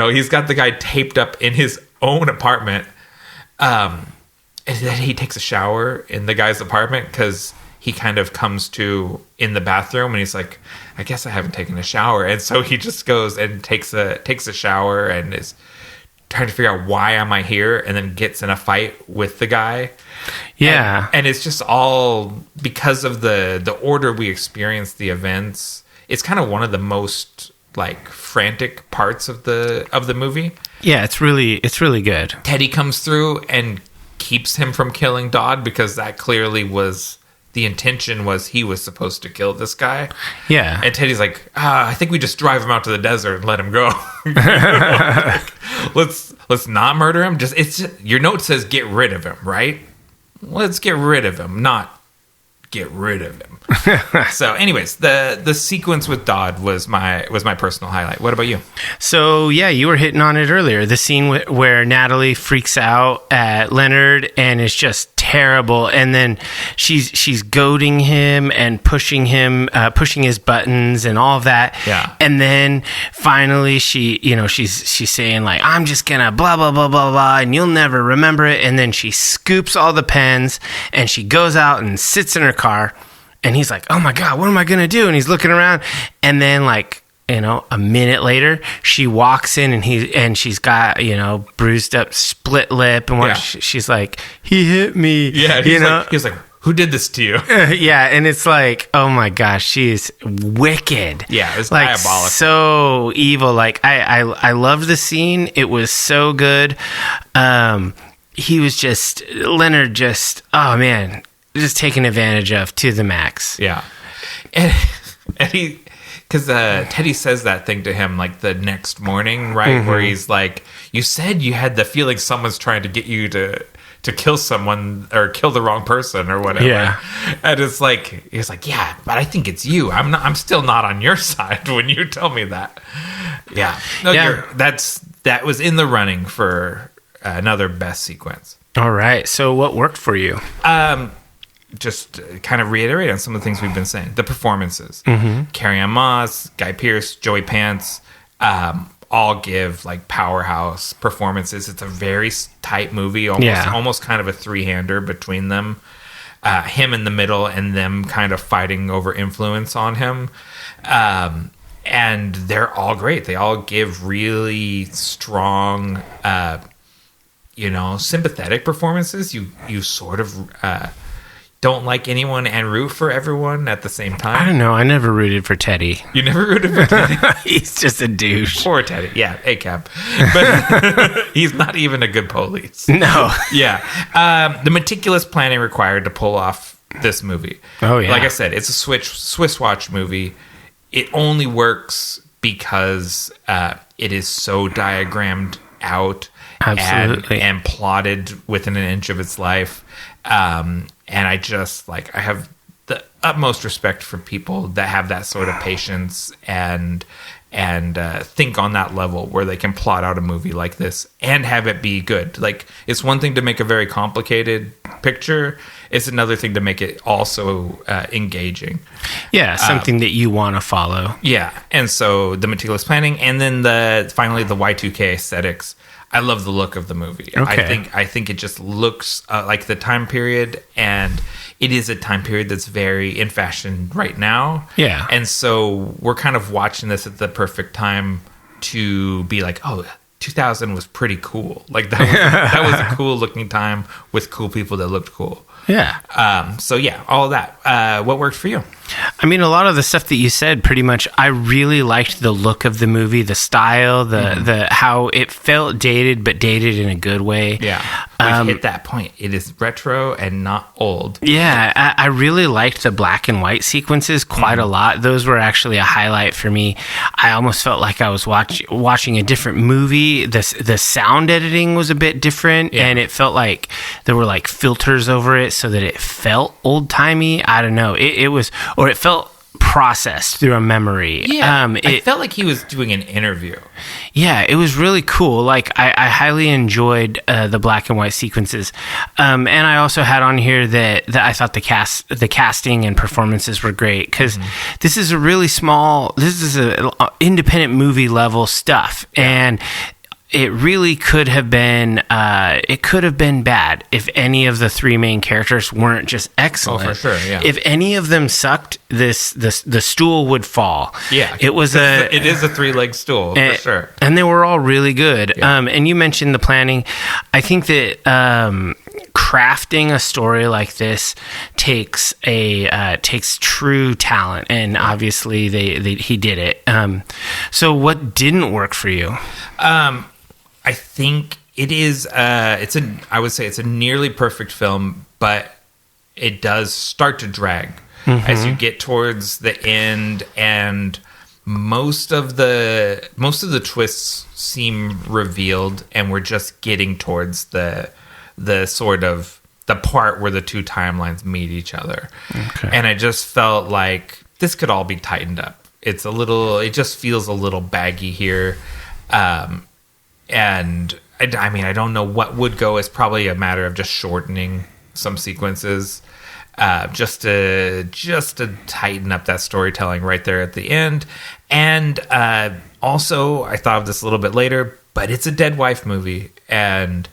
[SPEAKER 1] in. He's got the guy taped up in his own apartment, and then he takes a shower in the guy's apartment because he kind of comes to in the bathroom and he's like, I guess I haven't taken a shower, and so he just goes and takes a shower and is trying to figure out why am I here, and then gets in a fight with the guy. Yeah. And it's just all because of the order we experience the events. It's kind of one of the most like frantic parts of the movie. Yeah, it's really good. Teddy comes through and keeps him from killing Dodd because that clearly was the intention, was he was supposed to kill this guy. Yeah. And Teddy's like, I think we just drive him out to the desert and let him go. Let's not murder him. Your note says get rid of him, right? Let's get rid of him, not get rid of him. So anyways, the sequence with Dodd was my personal highlight. What about you? So yeah, you were hitting on it earlier. The scene where Natalie freaks out at Leonard and is just terrible, and then she's goading him and pushing his buttons and all of that. Yeah. And then finally she's saying like, I'm just gonna blah blah blah blah blah and you'll never remember it. And then she scoops all the pens and she goes out and sits in her car, and he's like, oh my God, what am I gonna do? And he's looking around, and then like, a minute later, she walks in and she's got, bruised up split lip, and she's like, he hit me. Yeah, he's like, who did this to you? Yeah, and it's like, oh my gosh, she's wicked. Yeah, it's like diabolical, so evil. Like I loved the scene. It was so good. He was Leonard oh man, just taken advantage of to the max. Yeah, and he. Because Teddy says that thing to him like the next morning, right? Mm-hmm. Where he's like, you said you had the feeling someone's trying to get you to kill someone or kill the wrong person or whatever. Yeah. And it's like, he's like, yeah, but I think it's you. I'm still not on your side when you tell me that. Yeah. No, yeah. That was in the running for another best sequence. All right. So what worked for you? Just kind of reiterate on some of the things we've been saying. The performances. Mm-hmm. Carrie-Anne Moss, Guy Pearce, Joey Pants, all give like powerhouse performances. It's a very tight movie, almost kind of a three-hander between them. Him in the middle and them kind of fighting over influence on him. And they're all great. They all give really strong, sympathetic performances. You sort of... don't like anyone and root for everyone at the same
[SPEAKER 2] I
[SPEAKER 1] time.
[SPEAKER 2] don't know. I never rooted for Teddy.
[SPEAKER 1] You never rooted for Teddy?
[SPEAKER 2] He's just a douche.
[SPEAKER 1] Poor Teddy. Yeah, ACAB. But he's not even a good police.
[SPEAKER 2] No.
[SPEAKER 1] Yeah. The meticulous planning required to pull off this movie.
[SPEAKER 2] Oh, yeah.
[SPEAKER 1] Like I said, it's a Swiss watch movie. It only works because it is so diagrammed out and plotted within an inch of its life. And I just I have the utmost respect for people that have that sort of patience and think on that level where they can plot out a movie like this and have it be good. Like, it's one thing to make a very complicated picture. It's another thing to make it also engaging.
[SPEAKER 2] Yeah, something that you want to follow.
[SPEAKER 1] Yeah, and so the meticulous planning, and then finally the Y2K aesthetics. I love the look of the movie.
[SPEAKER 2] Okay.
[SPEAKER 1] I think it just looks like the time period, and it is a time period that's very in fashion right now.
[SPEAKER 2] Yeah.
[SPEAKER 1] And so we're kind of watching this at the perfect time to be like, oh, 2000 was pretty cool. Like, that was a cool looking time with cool people that looked cool.
[SPEAKER 2] Yeah.
[SPEAKER 1] So yeah, all of that. What worked for you?
[SPEAKER 2] I mean, a lot of the stuff that you said, pretty much, I really liked the look of the movie, the style, the how it felt dated, but dated in a good way.
[SPEAKER 1] Yeah, we've hit that point. It is retro and not old.
[SPEAKER 2] Yeah, I really liked the black and white sequences quite a lot. Those were actually a highlight for me. I almost felt like I was watching a different movie. The sound editing was a bit different, and it felt like there were like filters over it so that it felt old-timey. I don't know. It felt processed through a memory.
[SPEAKER 1] Yeah, I felt like he was doing an interview.
[SPEAKER 2] Yeah, it was really cool. Like, I highly enjoyed the black and white sequences, and I also had on here that I thought the casting and performances were great, because this is a independent movie level stuff, and it really could have been bad if any of the three main characters weren't just excellent.
[SPEAKER 1] Oh, for sure, yeah.
[SPEAKER 2] If any of them sucked, the stool would fall.
[SPEAKER 1] Yeah.
[SPEAKER 2] It is
[SPEAKER 1] a three-legged stool, for sure.
[SPEAKER 2] And they were all really good.
[SPEAKER 1] Yeah.
[SPEAKER 2] And you mentioned the planning. I think that crafting a story like this takes true talent, and obviously he did it. So what didn't work for you?
[SPEAKER 1] I think it is. I would say it's a nearly perfect film, but it does start to drag as you get towards the end, and most of the twists seem revealed, and we're just getting towards the sort of the part where the two timelines meet each other. Okay. And I just felt like this could all be tightened up. It just feels a little baggy here. And I mean, I don't know what would go. It's probably a matter of just shortening some sequences, just to tighten up that storytelling right there at the end. And also, I thought of this a little bit later, but it's a dead wife movie, and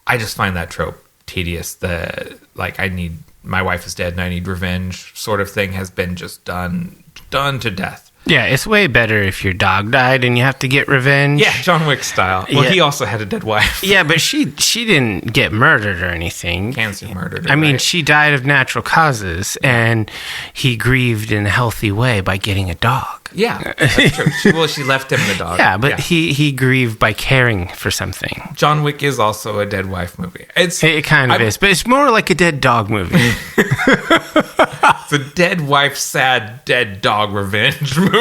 [SPEAKER 1] I just find that trope tedious. My wife is dead and I need revenge sort of thing has been just done to death.
[SPEAKER 2] Yeah, it's way better if your dog died and you have to get revenge.
[SPEAKER 1] Yeah, John Wick style. Well, he also had a dead wife.
[SPEAKER 2] Yeah, but she didn't get murdered or anything.
[SPEAKER 1] Cancer murdered her,
[SPEAKER 2] I mean,
[SPEAKER 1] right?
[SPEAKER 2] she died of natural causes, and he grieved in a healthy way by getting a dog.
[SPEAKER 1] Yeah, that's true. She left him the dog.
[SPEAKER 2] Yeah, but he grieved by caring for something.
[SPEAKER 1] John Wick is also a dead wife movie.
[SPEAKER 2] It kind of is, but it's more like a dead dog movie.
[SPEAKER 1] It's a dead wife, sad, dead dog revenge movie.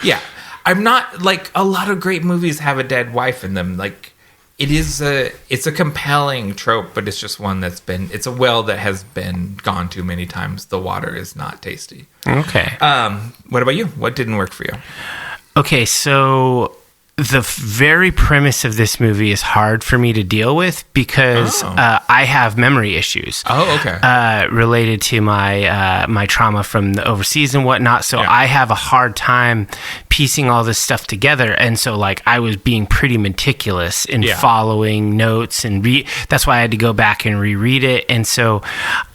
[SPEAKER 1] Yeah. I'm not, like, a lot of great movies have a dead wife in them. Like, it's a compelling trope, but it's just one it's a well that has been gone too many times. The water is not tasty.
[SPEAKER 2] Okay.
[SPEAKER 1] What about you? What didn't work for you?
[SPEAKER 2] Okay, so the very premise of this movie is hard for me to deal with because I have memory issues.
[SPEAKER 1] Oh, okay.
[SPEAKER 2] Related to my trauma from the overseas and whatnot. So I have a hard time piecing all this stuff together. And so, like, I was being pretty meticulous in following notes, and that's why I had to go back and reread it. And so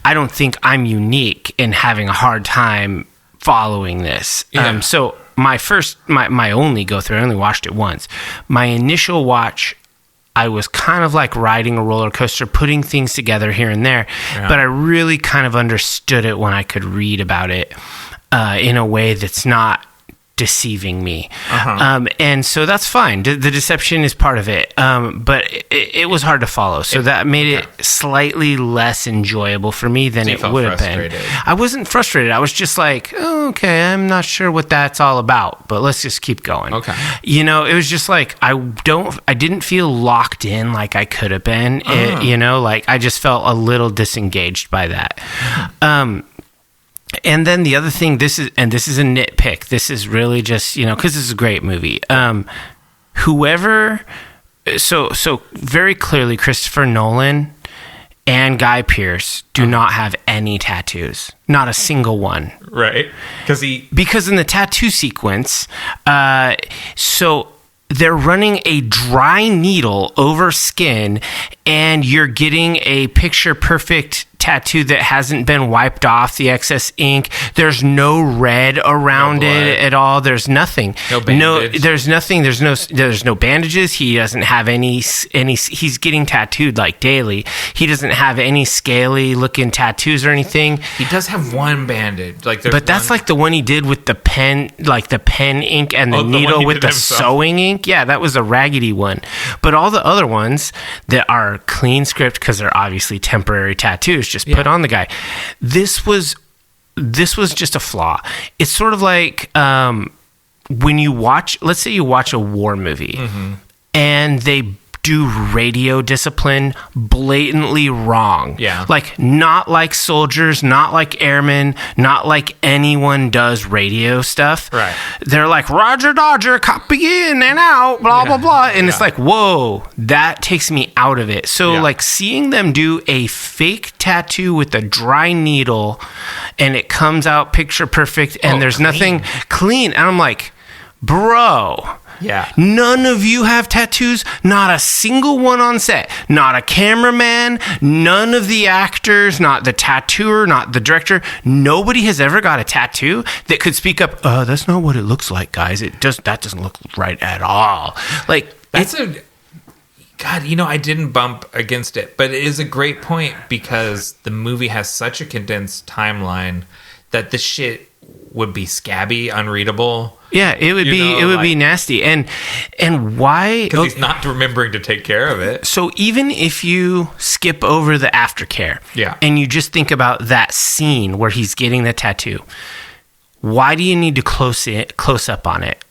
[SPEAKER 2] I don't think I'm unique in having a hard time following this.
[SPEAKER 1] Yeah.
[SPEAKER 2] So my only go through, I only watched it once. My initial watch, I was kind of like riding a roller coaster, putting things together here and there. Yeah. But I really kind of understood it when I could read about it in a way that's not deceiving me. And so that's fine. The deception is part of it. But it was hard to follow. So that made it slightly less enjoyable for me than it would have been. I wasn't frustrated. I was just like, oh, okay, I'm not sure what that's all about, but let's just keep going.
[SPEAKER 1] Okay.
[SPEAKER 2] You know, it was just like, I didn't feel locked in like I could have been. You know, like I just felt a little disengaged by that. And then the other thing, this is a nitpick. This is really just, you know, because this is a great movie. So very clearly, Christopher Nolan and Guy Pearce do not have any tattoos. Not a single one.
[SPEAKER 1] Right. Because
[SPEAKER 2] in the tattoo sequence, so they're running a dry needle over skin, and you're getting a picture-perfect tattoo that hasn't been wiped off the excess ink. There's no red around it at all. There's nothing.
[SPEAKER 1] No bandage.
[SPEAKER 2] There's nothing. There's no bandages. He doesn't have any. He's getting tattooed like daily. He doesn't have any scaly looking tattoos or anything.
[SPEAKER 1] He does have one bandage,
[SPEAKER 2] but that's like the one he did with the pen, like the pen ink and the needle with the sewing ink. Yeah, that was a raggedy one. But all the other ones that are clean script, because they're obviously temporary tattoos, just put on the guy. This was just a flaw. It's sort of like when you watch, let's say you watch a war movie, and they do radio discipline blatantly wrong.
[SPEAKER 1] Yeah.
[SPEAKER 2] Like, not like soldiers, not like airmen, not like anyone does radio stuff.
[SPEAKER 1] Right.
[SPEAKER 2] They're like, Roger, Dodger, copy in and out, blah, blah, blah. And it's like, whoa, that takes me out of it. So, like, seeing them do a fake tattoo with a dry needle, and it comes out picture perfect, and there's nothing clean. And I'm like, bro...
[SPEAKER 1] Yeah.
[SPEAKER 2] None of you have tattoos. Not a single one on set. Not a cameraman. None of the actors. Not the tattooer. Not the director. Nobody has ever got a tattoo that could speak up. That's not what it looks like, guys. That doesn't look right at all. Like,
[SPEAKER 1] God, you know, I didn't bump against it, but it is a great point because the movie has such a condensed timeline that the shit would be scabby, unreadable.
[SPEAKER 2] Yeah, it would be nasty. And why?
[SPEAKER 1] Because he's not remembering to take care of it.
[SPEAKER 2] So even if you skip over the aftercare, and you just think about that scene where he's getting the tattoo, why do you need to close up on it?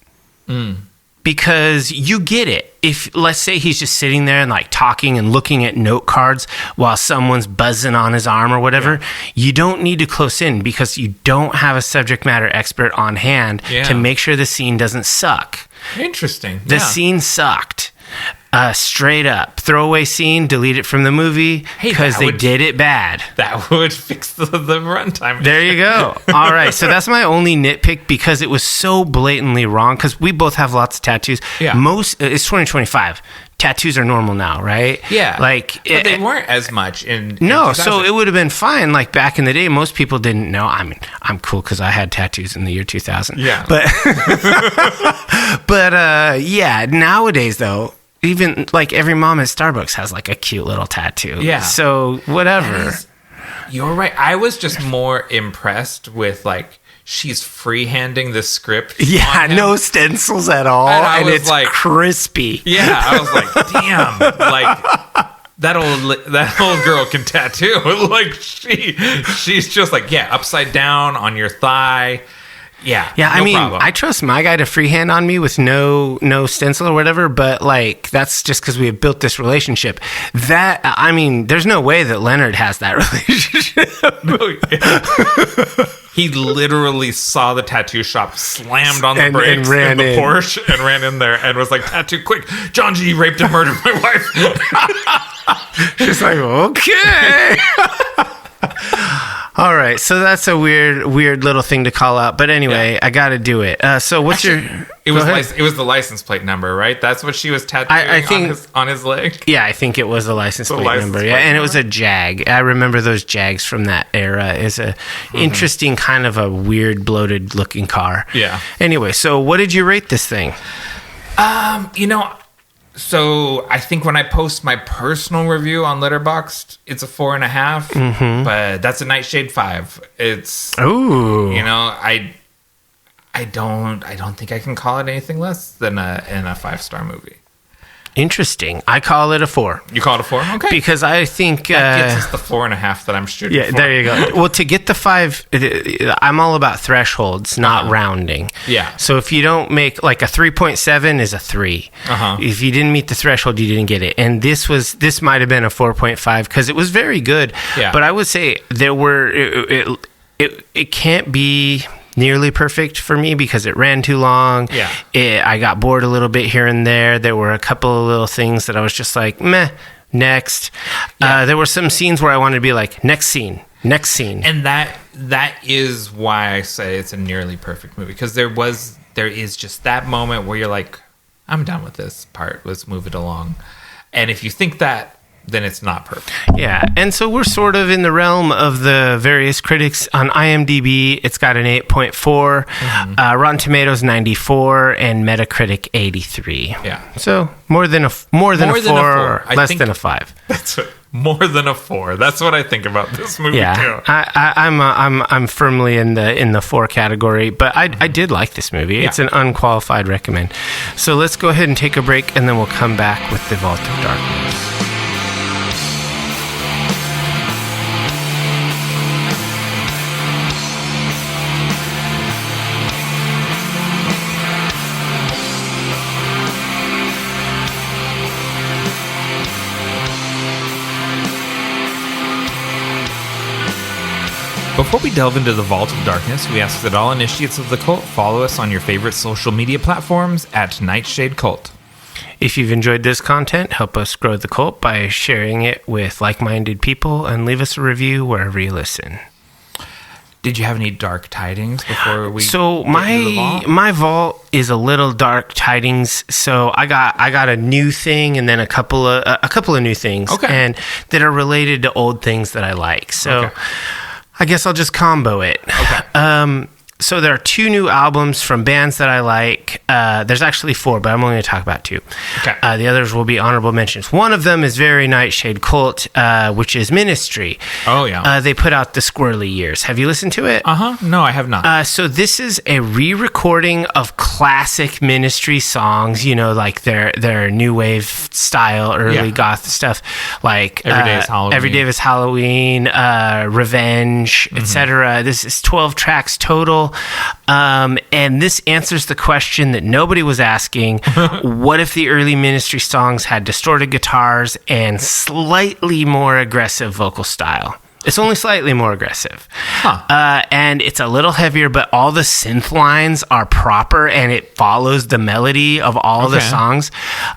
[SPEAKER 2] Because you get it. If, let's say, he's just sitting there and like talking and looking at note cards while someone's buzzing on his arm or whatever, you don't need to close in because you don't have a subject matter expert on hand to make sure the scene doesn't suck.
[SPEAKER 1] Interesting.
[SPEAKER 2] The scene sucked. Straight up. Throwaway scene, delete it from the movie because they did it bad.
[SPEAKER 1] That would fix the runtime.
[SPEAKER 2] There you go. All right. So that's my only nitpick because it was so blatantly wrong because we both have lots of tattoos.
[SPEAKER 1] Yeah.
[SPEAKER 2] It's 2025. Tattoos are normal now, right?
[SPEAKER 1] Yeah.
[SPEAKER 2] Like,
[SPEAKER 1] but they weren't as much in
[SPEAKER 2] No, so it would have been fine. Like, back in the day, most people didn't know. I mean, I'm cool because I had tattoos in the year 2000.
[SPEAKER 1] Yeah.
[SPEAKER 2] But yeah, nowadays, though, even like every mom at Starbucks has like a cute little tattoo.
[SPEAKER 1] Yeah.
[SPEAKER 2] So whatever.
[SPEAKER 1] You're right. I was just more impressed with like she's freehanding the script.
[SPEAKER 2] Yeah, no stencils at all, and it's like crispy.
[SPEAKER 1] Yeah, I was like, damn, like that old girl can tattoo. Like she's just like upside down on your thigh. Yeah.
[SPEAKER 2] Yeah,
[SPEAKER 1] no
[SPEAKER 2] I mean,
[SPEAKER 1] problem.
[SPEAKER 2] I trust my guy to freehand on me with no stencil or whatever, but like that's just because we have built this relationship. That, I mean, there's no way that Leonard has that relationship.
[SPEAKER 1] He literally saw the tattoo shop, slammed on the brakes
[SPEAKER 2] and ran
[SPEAKER 1] in the
[SPEAKER 2] in.
[SPEAKER 1] Porsche and ran in there and was like, tattoo quick. John G. raped and murdered my wife.
[SPEAKER 2] She's like, okay. All right, so that's a weird little thing to call out, but anyway, I got to do it. So what's your?
[SPEAKER 1] It was the license plate number, right? That's what she was tattooing
[SPEAKER 2] I think,
[SPEAKER 1] on his leg.
[SPEAKER 2] Yeah, I think it was a license plate number. Yeah, and it was a Jag. I remember those Jags from that era. It's a interesting kind of a weird bloated looking car.
[SPEAKER 1] Yeah.
[SPEAKER 2] Anyway, so what did you rate this thing?
[SPEAKER 1] You know, So I think when I post my personal review on Letterboxd, it's a 4.5, but that's a Nightshade 5. It's I don't think I can call it anything less than a 5-star movie.
[SPEAKER 2] Interesting. I call it a 4.
[SPEAKER 1] You call it a 4? Okay.
[SPEAKER 2] Because I think
[SPEAKER 1] that gets us the 4.5 that I'm shooting for.
[SPEAKER 2] Yeah, there you go. Well, to get the 5, I'm all about thresholds, not rounding.
[SPEAKER 1] Yeah.
[SPEAKER 2] So if you don't make like a 3.7 is a 3. If you didn't meet the threshold, you didn't get it. And this might have been a 4.5 because it was very good. Yeah. But I would say there were it can't be nearly perfect for me because it ran too long.
[SPEAKER 1] Yeah.
[SPEAKER 2] I got bored a little bit here and there. There were a couple of little things that I was just like, meh, next. Yeah. There were some scenes where I wanted to be like, next scene.
[SPEAKER 1] And that is why I say it's a nearly perfect movie, because there is just that moment where you're like, I'm done with this part. Let's move it along. And if you think that, then it's not perfect.
[SPEAKER 2] Yeah, and so we're sort of in the realm of the various critics. On IMDb, it's got an 8.4, Rotten Tomatoes 94, and Metacritic 83.
[SPEAKER 1] Yeah,
[SPEAKER 2] so more than a 4, less than a 5.
[SPEAKER 1] That's more than a 4. That's what I think about this movie.
[SPEAKER 2] Yeah,
[SPEAKER 1] too.
[SPEAKER 2] I'm firmly in the 4 category, but I did like this movie. Yeah. It's an unqualified recommend. So let's go ahead and take a break, and then we'll come back with The Vault of Darkness.
[SPEAKER 1] Before we delve into the Vault of Darkness, we ask that all initiates of the cult follow us on your favorite social media platforms at Nightshade Cult.
[SPEAKER 2] If you've enjoyed this content, help us grow the cult by sharing it with like-minded people and leave us a review wherever you listen.
[SPEAKER 1] Did you have any dark tidings before we?
[SPEAKER 2] So my vault is a little dark tidings. So I got a new thing and then a couple of new things, and that are related to old things that I like. So I guess I'll just combo it. Okay. So there are 2 new albums from bands that I like. There's actually 4, but I'm only going to talk about 2.
[SPEAKER 1] Okay.
[SPEAKER 2] The others will be honorable mentions. One of them is very Nightshade Cult, which is Ministry.
[SPEAKER 1] Oh, yeah.
[SPEAKER 2] They put out The Squirrely Years. Have you listened to it?
[SPEAKER 1] No, I have not.
[SPEAKER 2] So this is a re-recording of classic Ministry songs, like their new wave style, early goth stuff, like
[SPEAKER 1] Every Day is Halloween,
[SPEAKER 2] Revenge, etc. This is 12 tracks total. And this answers the question that nobody was asking. What if the early Ministry songs had distorted guitars and slightly more aggressive vocal style? It's only slightly more aggressive. And it's a little heavier, but all the synth lines are proper and it follows the melody of all the songs.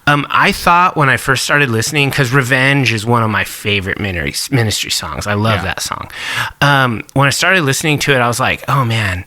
[SPEAKER 2] I thought when I first started listening, because Revenge is one of my favorite Ministry songs. I love that song. When I started listening to it, I was like, oh man,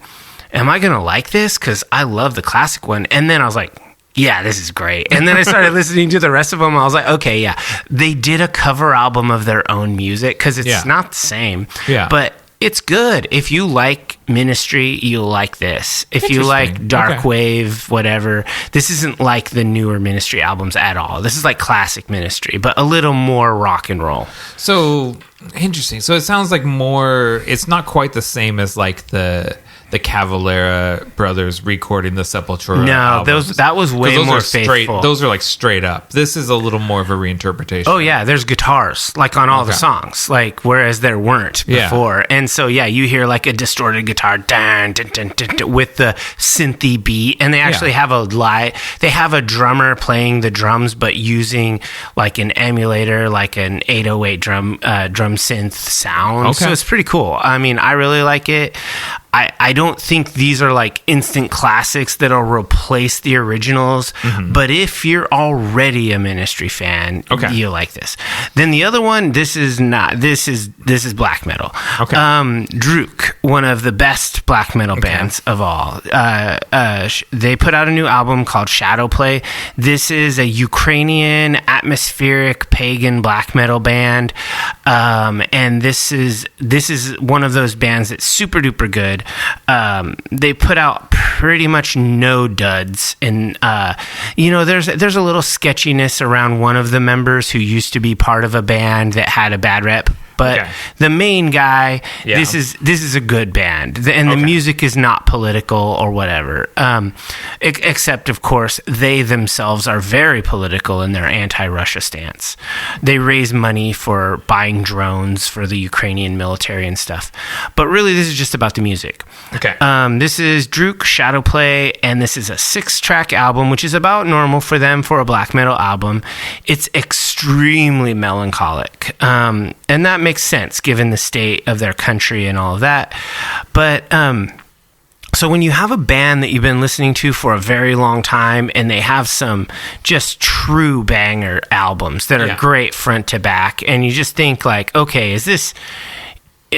[SPEAKER 2] am I going to like this? Because I love the classic one. And then I was like, yeah, this is great. And then I started listening to the rest of them. I was like, okay, yeah. They did a cover album of their own music because it's not the same. Yeah. But it's good. If you like Ministry, you'll like this. If you like dark wave, whatever, this isn't like the newer Ministry albums at all. This is like classic Ministry, but a little more rock and roll.
[SPEAKER 1] So, interesting. So it sounds like more, it's not quite the same as like the Cavalera brothers recording the Sepultura albums.
[SPEAKER 2] that was way more faithful.
[SPEAKER 1] Those are like straight up. This is a little more of a reinterpretation.
[SPEAKER 2] Oh yeah, there's guitars like on all the songs, like whereas there weren't before. And so you hear like a distorted guitar dun, dun, dun, dun, dun, with the synthy beat, and they actually have a drummer playing the drums but using like an emulator, like an 808 drum synth sound. So it's pretty cool. I mean, I really like it. I don't think these are like instant classics that'll replace the originals, but if you're already a Ministry fan, you'll like this. Then the other one, this is black metal. Druk, one of the best black metal bands of all. They put out a new album called Shadowplay. This is a Ukrainian atmospheric pagan black metal band, and this is one of those bands that's super duper good. They put out pretty much no duds. And there's a little sketchiness around one of the members who used to be part of a band that had a bad rep. But the main guy, this is a good band, and the music is not political or whatever. Except, of course, they themselves are very political in their anti-Russia stance. They raise money for buying drones for the Ukrainian military and stuff. But really, this is just about the music.
[SPEAKER 1] Okay.
[SPEAKER 2] This is Druk Shadowplay, and this is a 6-track album, which is about normal for them for a black metal album. It's extremely melancholic, and that makes sense given the state of their country and all of that. But so when you have a band that you've been listening to for a very long time and they have some just true banger albums that are great front to back, and you just think like, okay,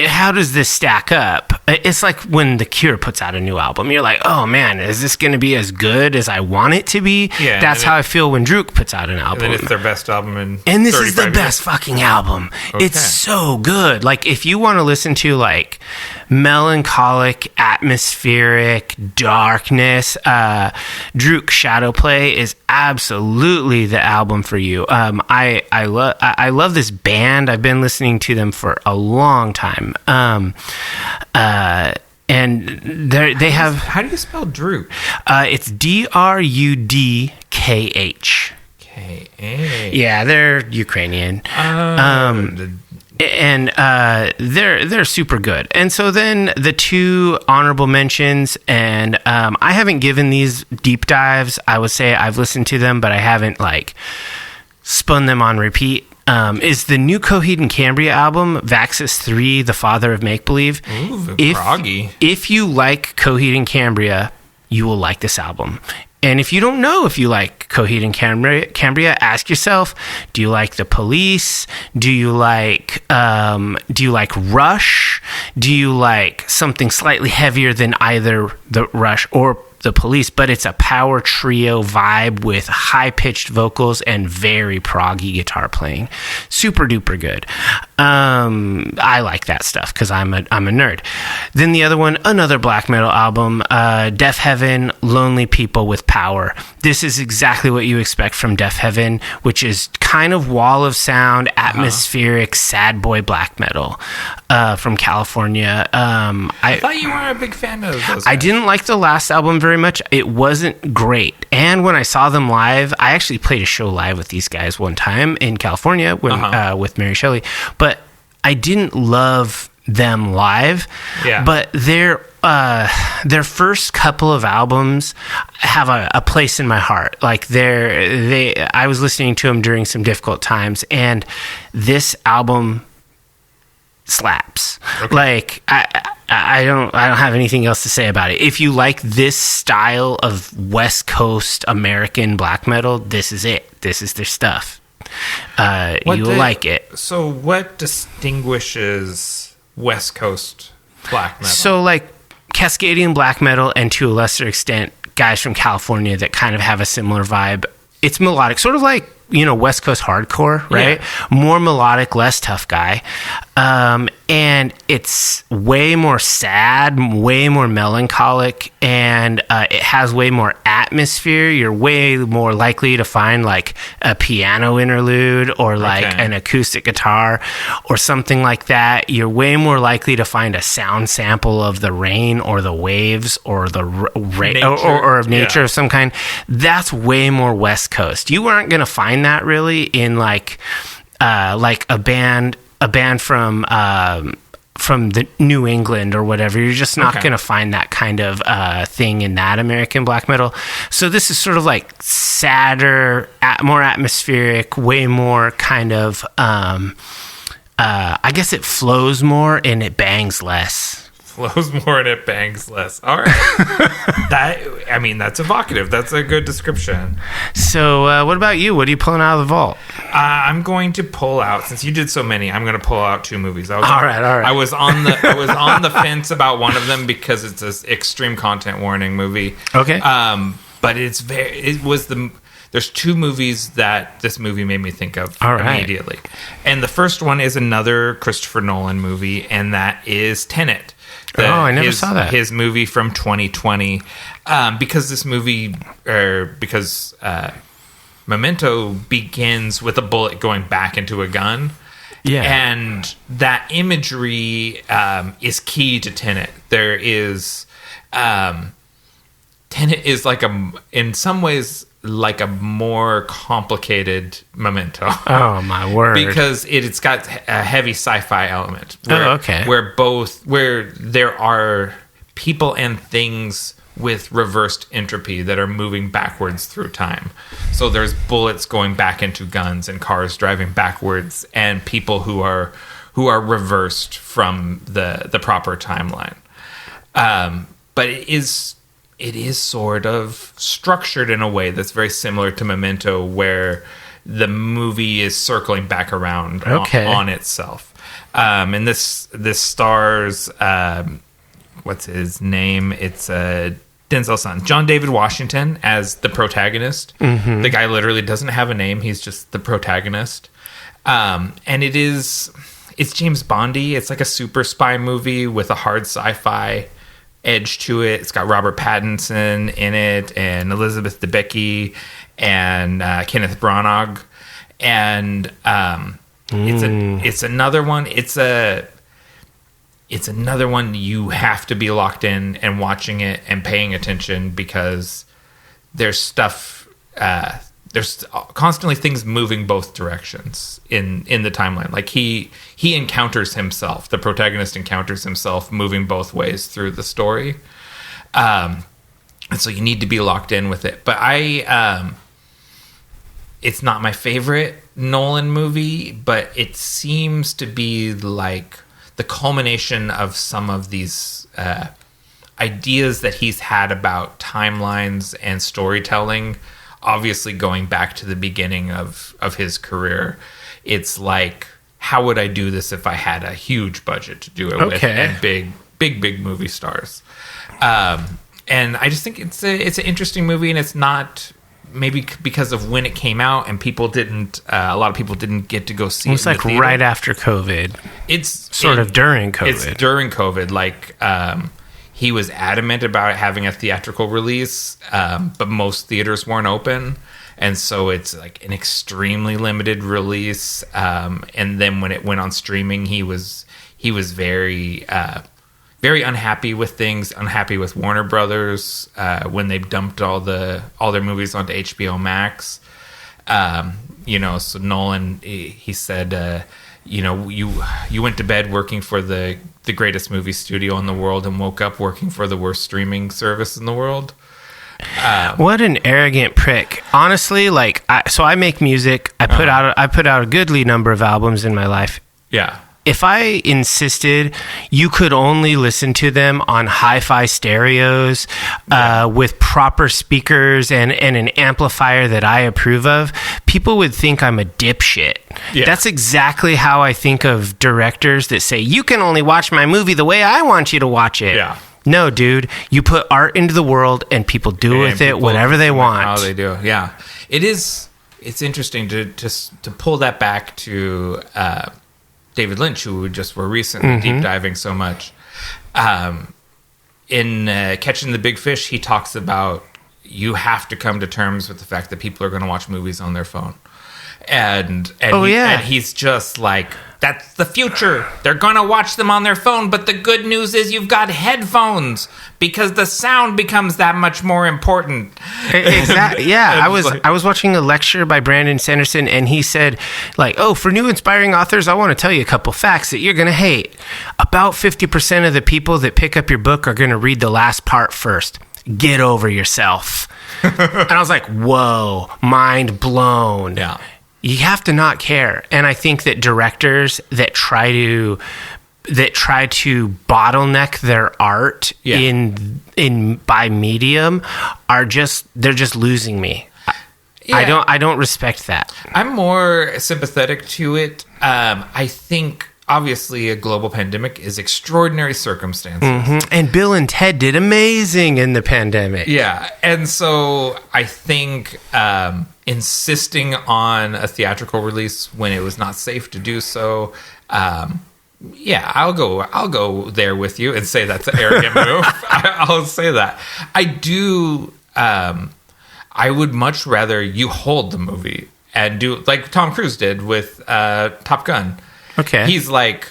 [SPEAKER 2] how does this stack up? It's like when The Cure puts out a new album. You're like, oh man, is this going to be as good as I want it to be? Yeah, that's how I feel when Druk puts out an album.
[SPEAKER 1] And it's their best album
[SPEAKER 2] and this is the best fucking album. Okay. It's so good. Like, if you want to listen to like melancholic, atmospheric darkness, Druk Shadowplay is absolutely the album for you. I love this band. I've been listening to them for a long time. And they have...
[SPEAKER 1] How do you spell Druk?
[SPEAKER 2] It's Drudkh.
[SPEAKER 1] K-A.
[SPEAKER 2] Yeah, they're Ukrainian. And they're super good. And so then the two honorable mentions, and I haven't given these deep dives. I would say I've listened to them, but I haven't like spun them on repeat. Is the new Coheed and Cambria album, Vaxis 3, The Father of Make Believe.
[SPEAKER 1] Ooh, proggy.
[SPEAKER 2] If you like Coheed and Cambria, you will like this album. And if you don't know if you like Coheed and Cambria, ask yourself, do you like The Police? Do you like Rush? Do you like something slightly heavier than either the Rush or The Police? But it's a power trio vibe with high-pitched vocals and very proggy guitar playing. Super duper good. I like that stuff because I'm a nerd. Then the other one, another black metal album, Deaf Heaven, Lonely People with Power. This is exactly what you expect from Deaf Heaven, which is kind of wall of sound, atmospheric, sad boy black metal from California.
[SPEAKER 1] I thought you weren't a big fan of those guys.
[SPEAKER 2] I didn't like the last album very much. It wasn't great. And when I saw them live, I actually played a show live with these guys one time in California with Mary Shelley. But I didn't love them live. Yeah. But their first couple of albums have a place in my heart. Like I was listening to them during some difficult times, and this album slaps. Okay. Like I don't have anything else to say about it. If you like this style of West Coast American black metal, this is it. This is their stuff. You'll like it.
[SPEAKER 1] So what distinguishes West Coast black metal?
[SPEAKER 2] So like Cascadian black metal, and to a lesser extent guys from California that kind of have a similar vibe. It's melodic, sort of like, West Coast hardcore, right? Yeah. More melodic, less tough guy. And it's way more sad, way more melancholic, and it has way more atmosphere. You're way more likely to find like a piano interlude or like an acoustic guitar or something like that. You're way more likely to find a sound sample of the rain or the waves or the rain or of nature of some kind. That's way more West Coast. You aren't going to find that really in like a band from the New England or whatever. You're just not going to find that kind of thing in that American black metal. So this is sort of like sadder, more atmospheric, way more kind of I guess it flows more and it bangs less.
[SPEAKER 1] Flows more and it bangs less. All right. That's evocative. That's a good description.
[SPEAKER 2] So what about you? What are you pulling out of the vault?
[SPEAKER 1] I'm going to pull out, since you did so many, I'm going to pull out two movies. All
[SPEAKER 2] right.
[SPEAKER 1] I was on the fence about one of them because it's an extreme content warning movie.
[SPEAKER 2] Okay.
[SPEAKER 1] But there's two movies that this movie made me think of immediately. And the first one is another Christopher Nolan movie, and that is Tenet.
[SPEAKER 2] I never saw that.
[SPEAKER 1] His movie from 2020, because Memento begins with a bullet going back into a gun.
[SPEAKER 2] Yeah.
[SPEAKER 1] And that imagery is key to Tenet. There is... Tenet is in some ways, like a more complicated Memento.
[SPEAKER 2] Oh, my word.
[SPEAKER 1] Because it's got a heavy sci-fi element.
[SPEAKER 2] Okay.
[SPEAKER 1] Where there are people and things with reversed entropy that are moving backwards through time. So there's bullets going back into guns and cars driving backwards and people who are reversed from the proper timeline. But it is sort of structured in a way that's very similar to Memento, where the movie is circling back around on itself. And this stars, what's his name? It's Denzel's son, John David Washington, as the protagonist. Mm-hmm. The guy literally doesn't have a name. He's just the protagonist. And it's James Bondy. It's like a super spy movie with a hard sci-fi edge to it. It's got Robert Pattinson in it, and Elizabeth Debicki, and Kenneth Branagh, and it's another one. It's another one you have to be locked in and watching it and paying attention, because there's stuff. There's constantly things moving both directions in the timeline. Like he encounters himself. The protagonist encounters himself moving both ways through the story. And so you need to be locked in with it. But it's not my favorite Nolan movie, but it seems to be like the culmination of some of these ideas that he's had about timelines and storytelling. Obviously, going back to the beginning of his career, it's like, how would I do this if I had a huge budget to do it with, and big movie stars? And I just think it's an interesting movie, and it's not, maybe because of when it came out and people didn't, a lot of people didn't get to go see it.
[SPEAKER 2] It's like right after COVID.
[SPEAKER 1] It's
[SPEAKER 2] sort of during COVID.
[SPEAKER 1] It's during COVID, like. He was adamant about having a theatrical release, but most theaters weren't open. And so it's like an extremely limited release. And then when it went on streaming, he was very, very unhappy with things, unhappy with Warner Brothers when they dumped all their movies onto HBO Max. So Nolan, he said, you went to bed working for the greatest movie studio in the world and woke up working for the worst streaming service in the world.
[SPEAKER 2] What an arrogant prick. Honestly, I make music. I put out a goodly number of albums in my life.
[SPEAKER 1] Yeah.
[SPEAKER 2] If I insisted you could only listen to them on hi-fi stereos with proper speakers and an amplifier that I approve of, people would think I'm a dipshit. Yeah. That's exactly how I think of directors that say, you can only watch my movie the way I want you to watch it.
[SPEAKER 1] Yeah.
[SPEAKER 2] No, dude, you put art into the world and people do with it whatever they want.
[SPEAKER 1] How they do. Yeah. It's interesting to pull that back to David Lynch, who just were recently deep diving so much. In Catching the Big Fish, he talks about you have to come to terms with the fact that people are going to watch movies on their phone. And he's just like, that's the future. They're going to watch them on their phone, but the good news is you've got headphones because the sound becomes that much more important.
[SPEAKER 2] Exactly. Yeah, I was watching a lecture by Brandon Sanderson, and he said, for new inspiring authors, I want to tell you a couple facts that you're going to hate. About 50% of the people that pick up your book are going to read the last part first. Get over yourself. And I was like, whoa, mind blown.
[SPEAKER 1] Yeah.
[SPEAKER 2] You have to not care. And I think that directors that try to bottleneck their art in by medium they're just losing me. Yeah. I don't respect that.
[SPEAKER 1] I'm more sympathetic to it. I think obviously a global pandemic is extraordinary circumstances.
[SPEAKER 2] Mm-hmm. And Bill and Ted did amazing in the pandemic.
[SPEAKER 1] Yeah. And so I think insisting on a theatrical release when it was not safe to do so, yeah, I'll go there with you and say that's an arrogant move. I'll say that. I do. I would much rather you hold the movie and do like Tom Cruise did with Top Gun.
[SPEAKER 2] Okay.
[SPEAKER 1] He's like,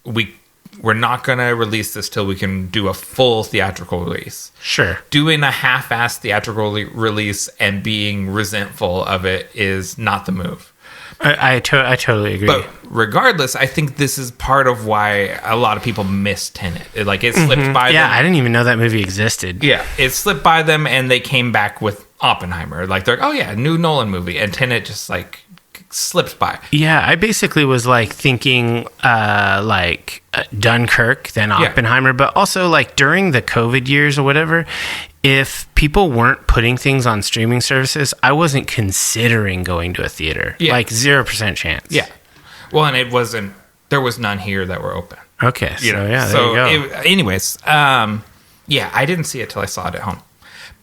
[SPEAKER 1] we're not going to release this till we can do a full theatrical release.
[SPEAKER 2] Sure.
[SPEAKER 1] Doing a half-assed theatrical release and being resentful of it is not the move.
[SPEAKER 2] I totally agree.
[SPEAKER 1] But regardless, I think this is part of why a lot of people miss Tenet. It slipped by them.
[SPEAKER 2] Yeah, I didn't even know that movie existed.
[SPEAKER 1] Yeah, it slipped by them, and they came back with Oppenheimer. Like, they're like, oh yeah, new Nolan movie. And Tenet just, like, slipped by.
[SPEAKER 2] Yeah, I basically was, like, thinking, Dunkirk, then Oppenheimer. But also, like, during the COVID years or whatever, if people weren't putting things on streaming services, I wasn't considering going to a theater.
[SPEAKER 1] Yeah.
[SPEAKER 2] Like 0% chance.
[SPEAKER 1] Yeah. Well, and there was none here that were open.
[SPEAKER 2] Okay. So, yeah, there you go.
[SPEAKER 1] Anyways, yeah, I didn't see it till I saw it at home.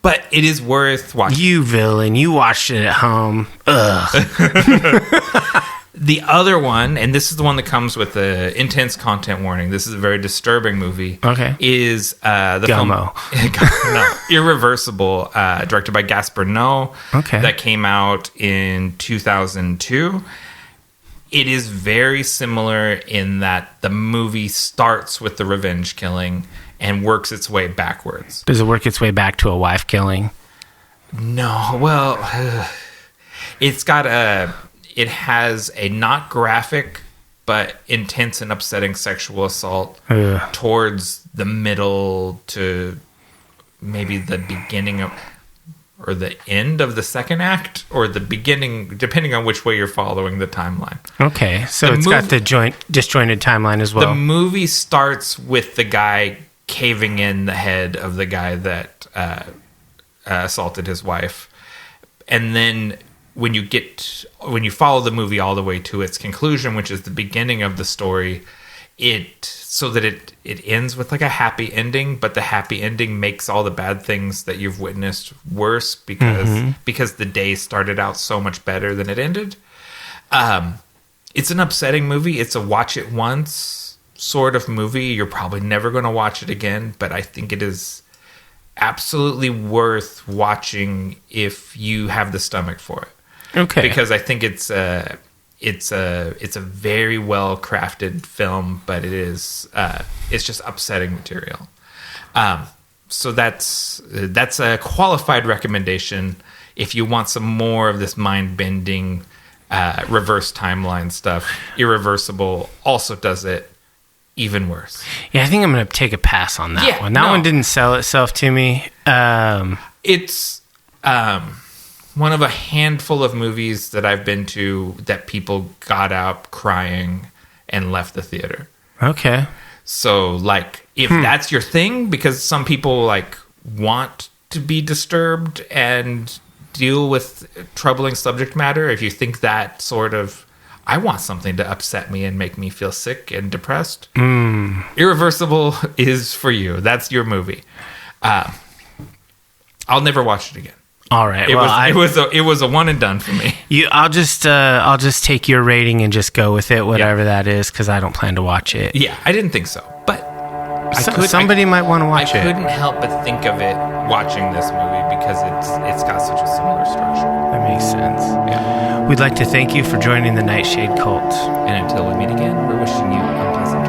[SPEAKER 1] But it is worth watching.
[SPEAKER 2] You villain. You watched it at home. Ugh.
[SPEAKER 1] The other one, and this is the one that comes with the intense content warning. This is a very disturbing movie.
[SPEAKER 2] Okay.
[SPEAKER 1] Is the
[SPEAKER 2] Gummo.
[SPEAKER 1] film Irreversible, directed by Gaspar Noé.
[SPEAKER 2] Okay.
[SPEAKER 1] That came out in 2002. It is very similar in that the movie starts with the revenge killing and works its way backwards.
[SPEAKER 2] Does it work its way back to a wife killing?
[SPEAKER 1] No. Well, it has a not graphic but intense and upsetting sexual assault towards the middle to maybe the beginning of or the end of the second act or the beginning, depending on which way you're following the timeline.
[SPEAKER 2] Okay, so it's got the disjointed timeline as well.
[SPEAKER 1] The movie starts with the guy caving in the head of the guy that assaulted his wife, and then when you follow the movie all the way to its conclusion, which is the beginning of the story, it ends with like a happy ending, but the happy ending makes all the bad things that you've witnessed worse because the day started out so much better than it ended. It's an upsetting movie. It's a watch it once sort of movie. You're probably never going to watch it again, but I think it is absolutely worth watching if you have the stomach for it.
[SPEAKER 2] Okay.
[SPEAKER 1] Because I think it's a very well crafted film, but it's just upsetting material. So that's a qualified recommendation if you want some more of this mind bending reverse timeline stuff. Irreversible also does it even worse.
[SPEAKER 2] Yeah, I think I'm going to take a pass on that one. That one didn't sell itself to me.
[SPEAKER 1] It's one of a handful of movies that I've been to that people got up crying and left the theater.
[SPEAKER 2] Okay.
[SPEAKER 1] So, like, if that's your thing, because some people, like, want to be disturbed and deal with troubling subject matter, if you think that sort of, I want something to upset me and make me feel sick and depressed, Irreversible is for you. That's your movie. I'll never watch it again.
[SPEAKER 2] All right.
[SPEAKER 1] It was a one and done for me.
[SPEAKER 2] I'll just take your rating and just go with it, whatever that is, because I don't plan to watch it.
[SPEAKER 1] Yeah, I didn't think so, but
[SPEAKER 2] somebody might want to watch it.
[SPEAKER 1] I couldn't help but think of it watching this movie because it's got such a similar structure.
[SPEAKER 2] That makes sense.
[SPEAKER 1] Yeah.
[SPEAKER 2] We'd like to thank you for joining the Nightshade Cult.
[SPEAKER 1] And until we meet again, we're wishing you unpleasant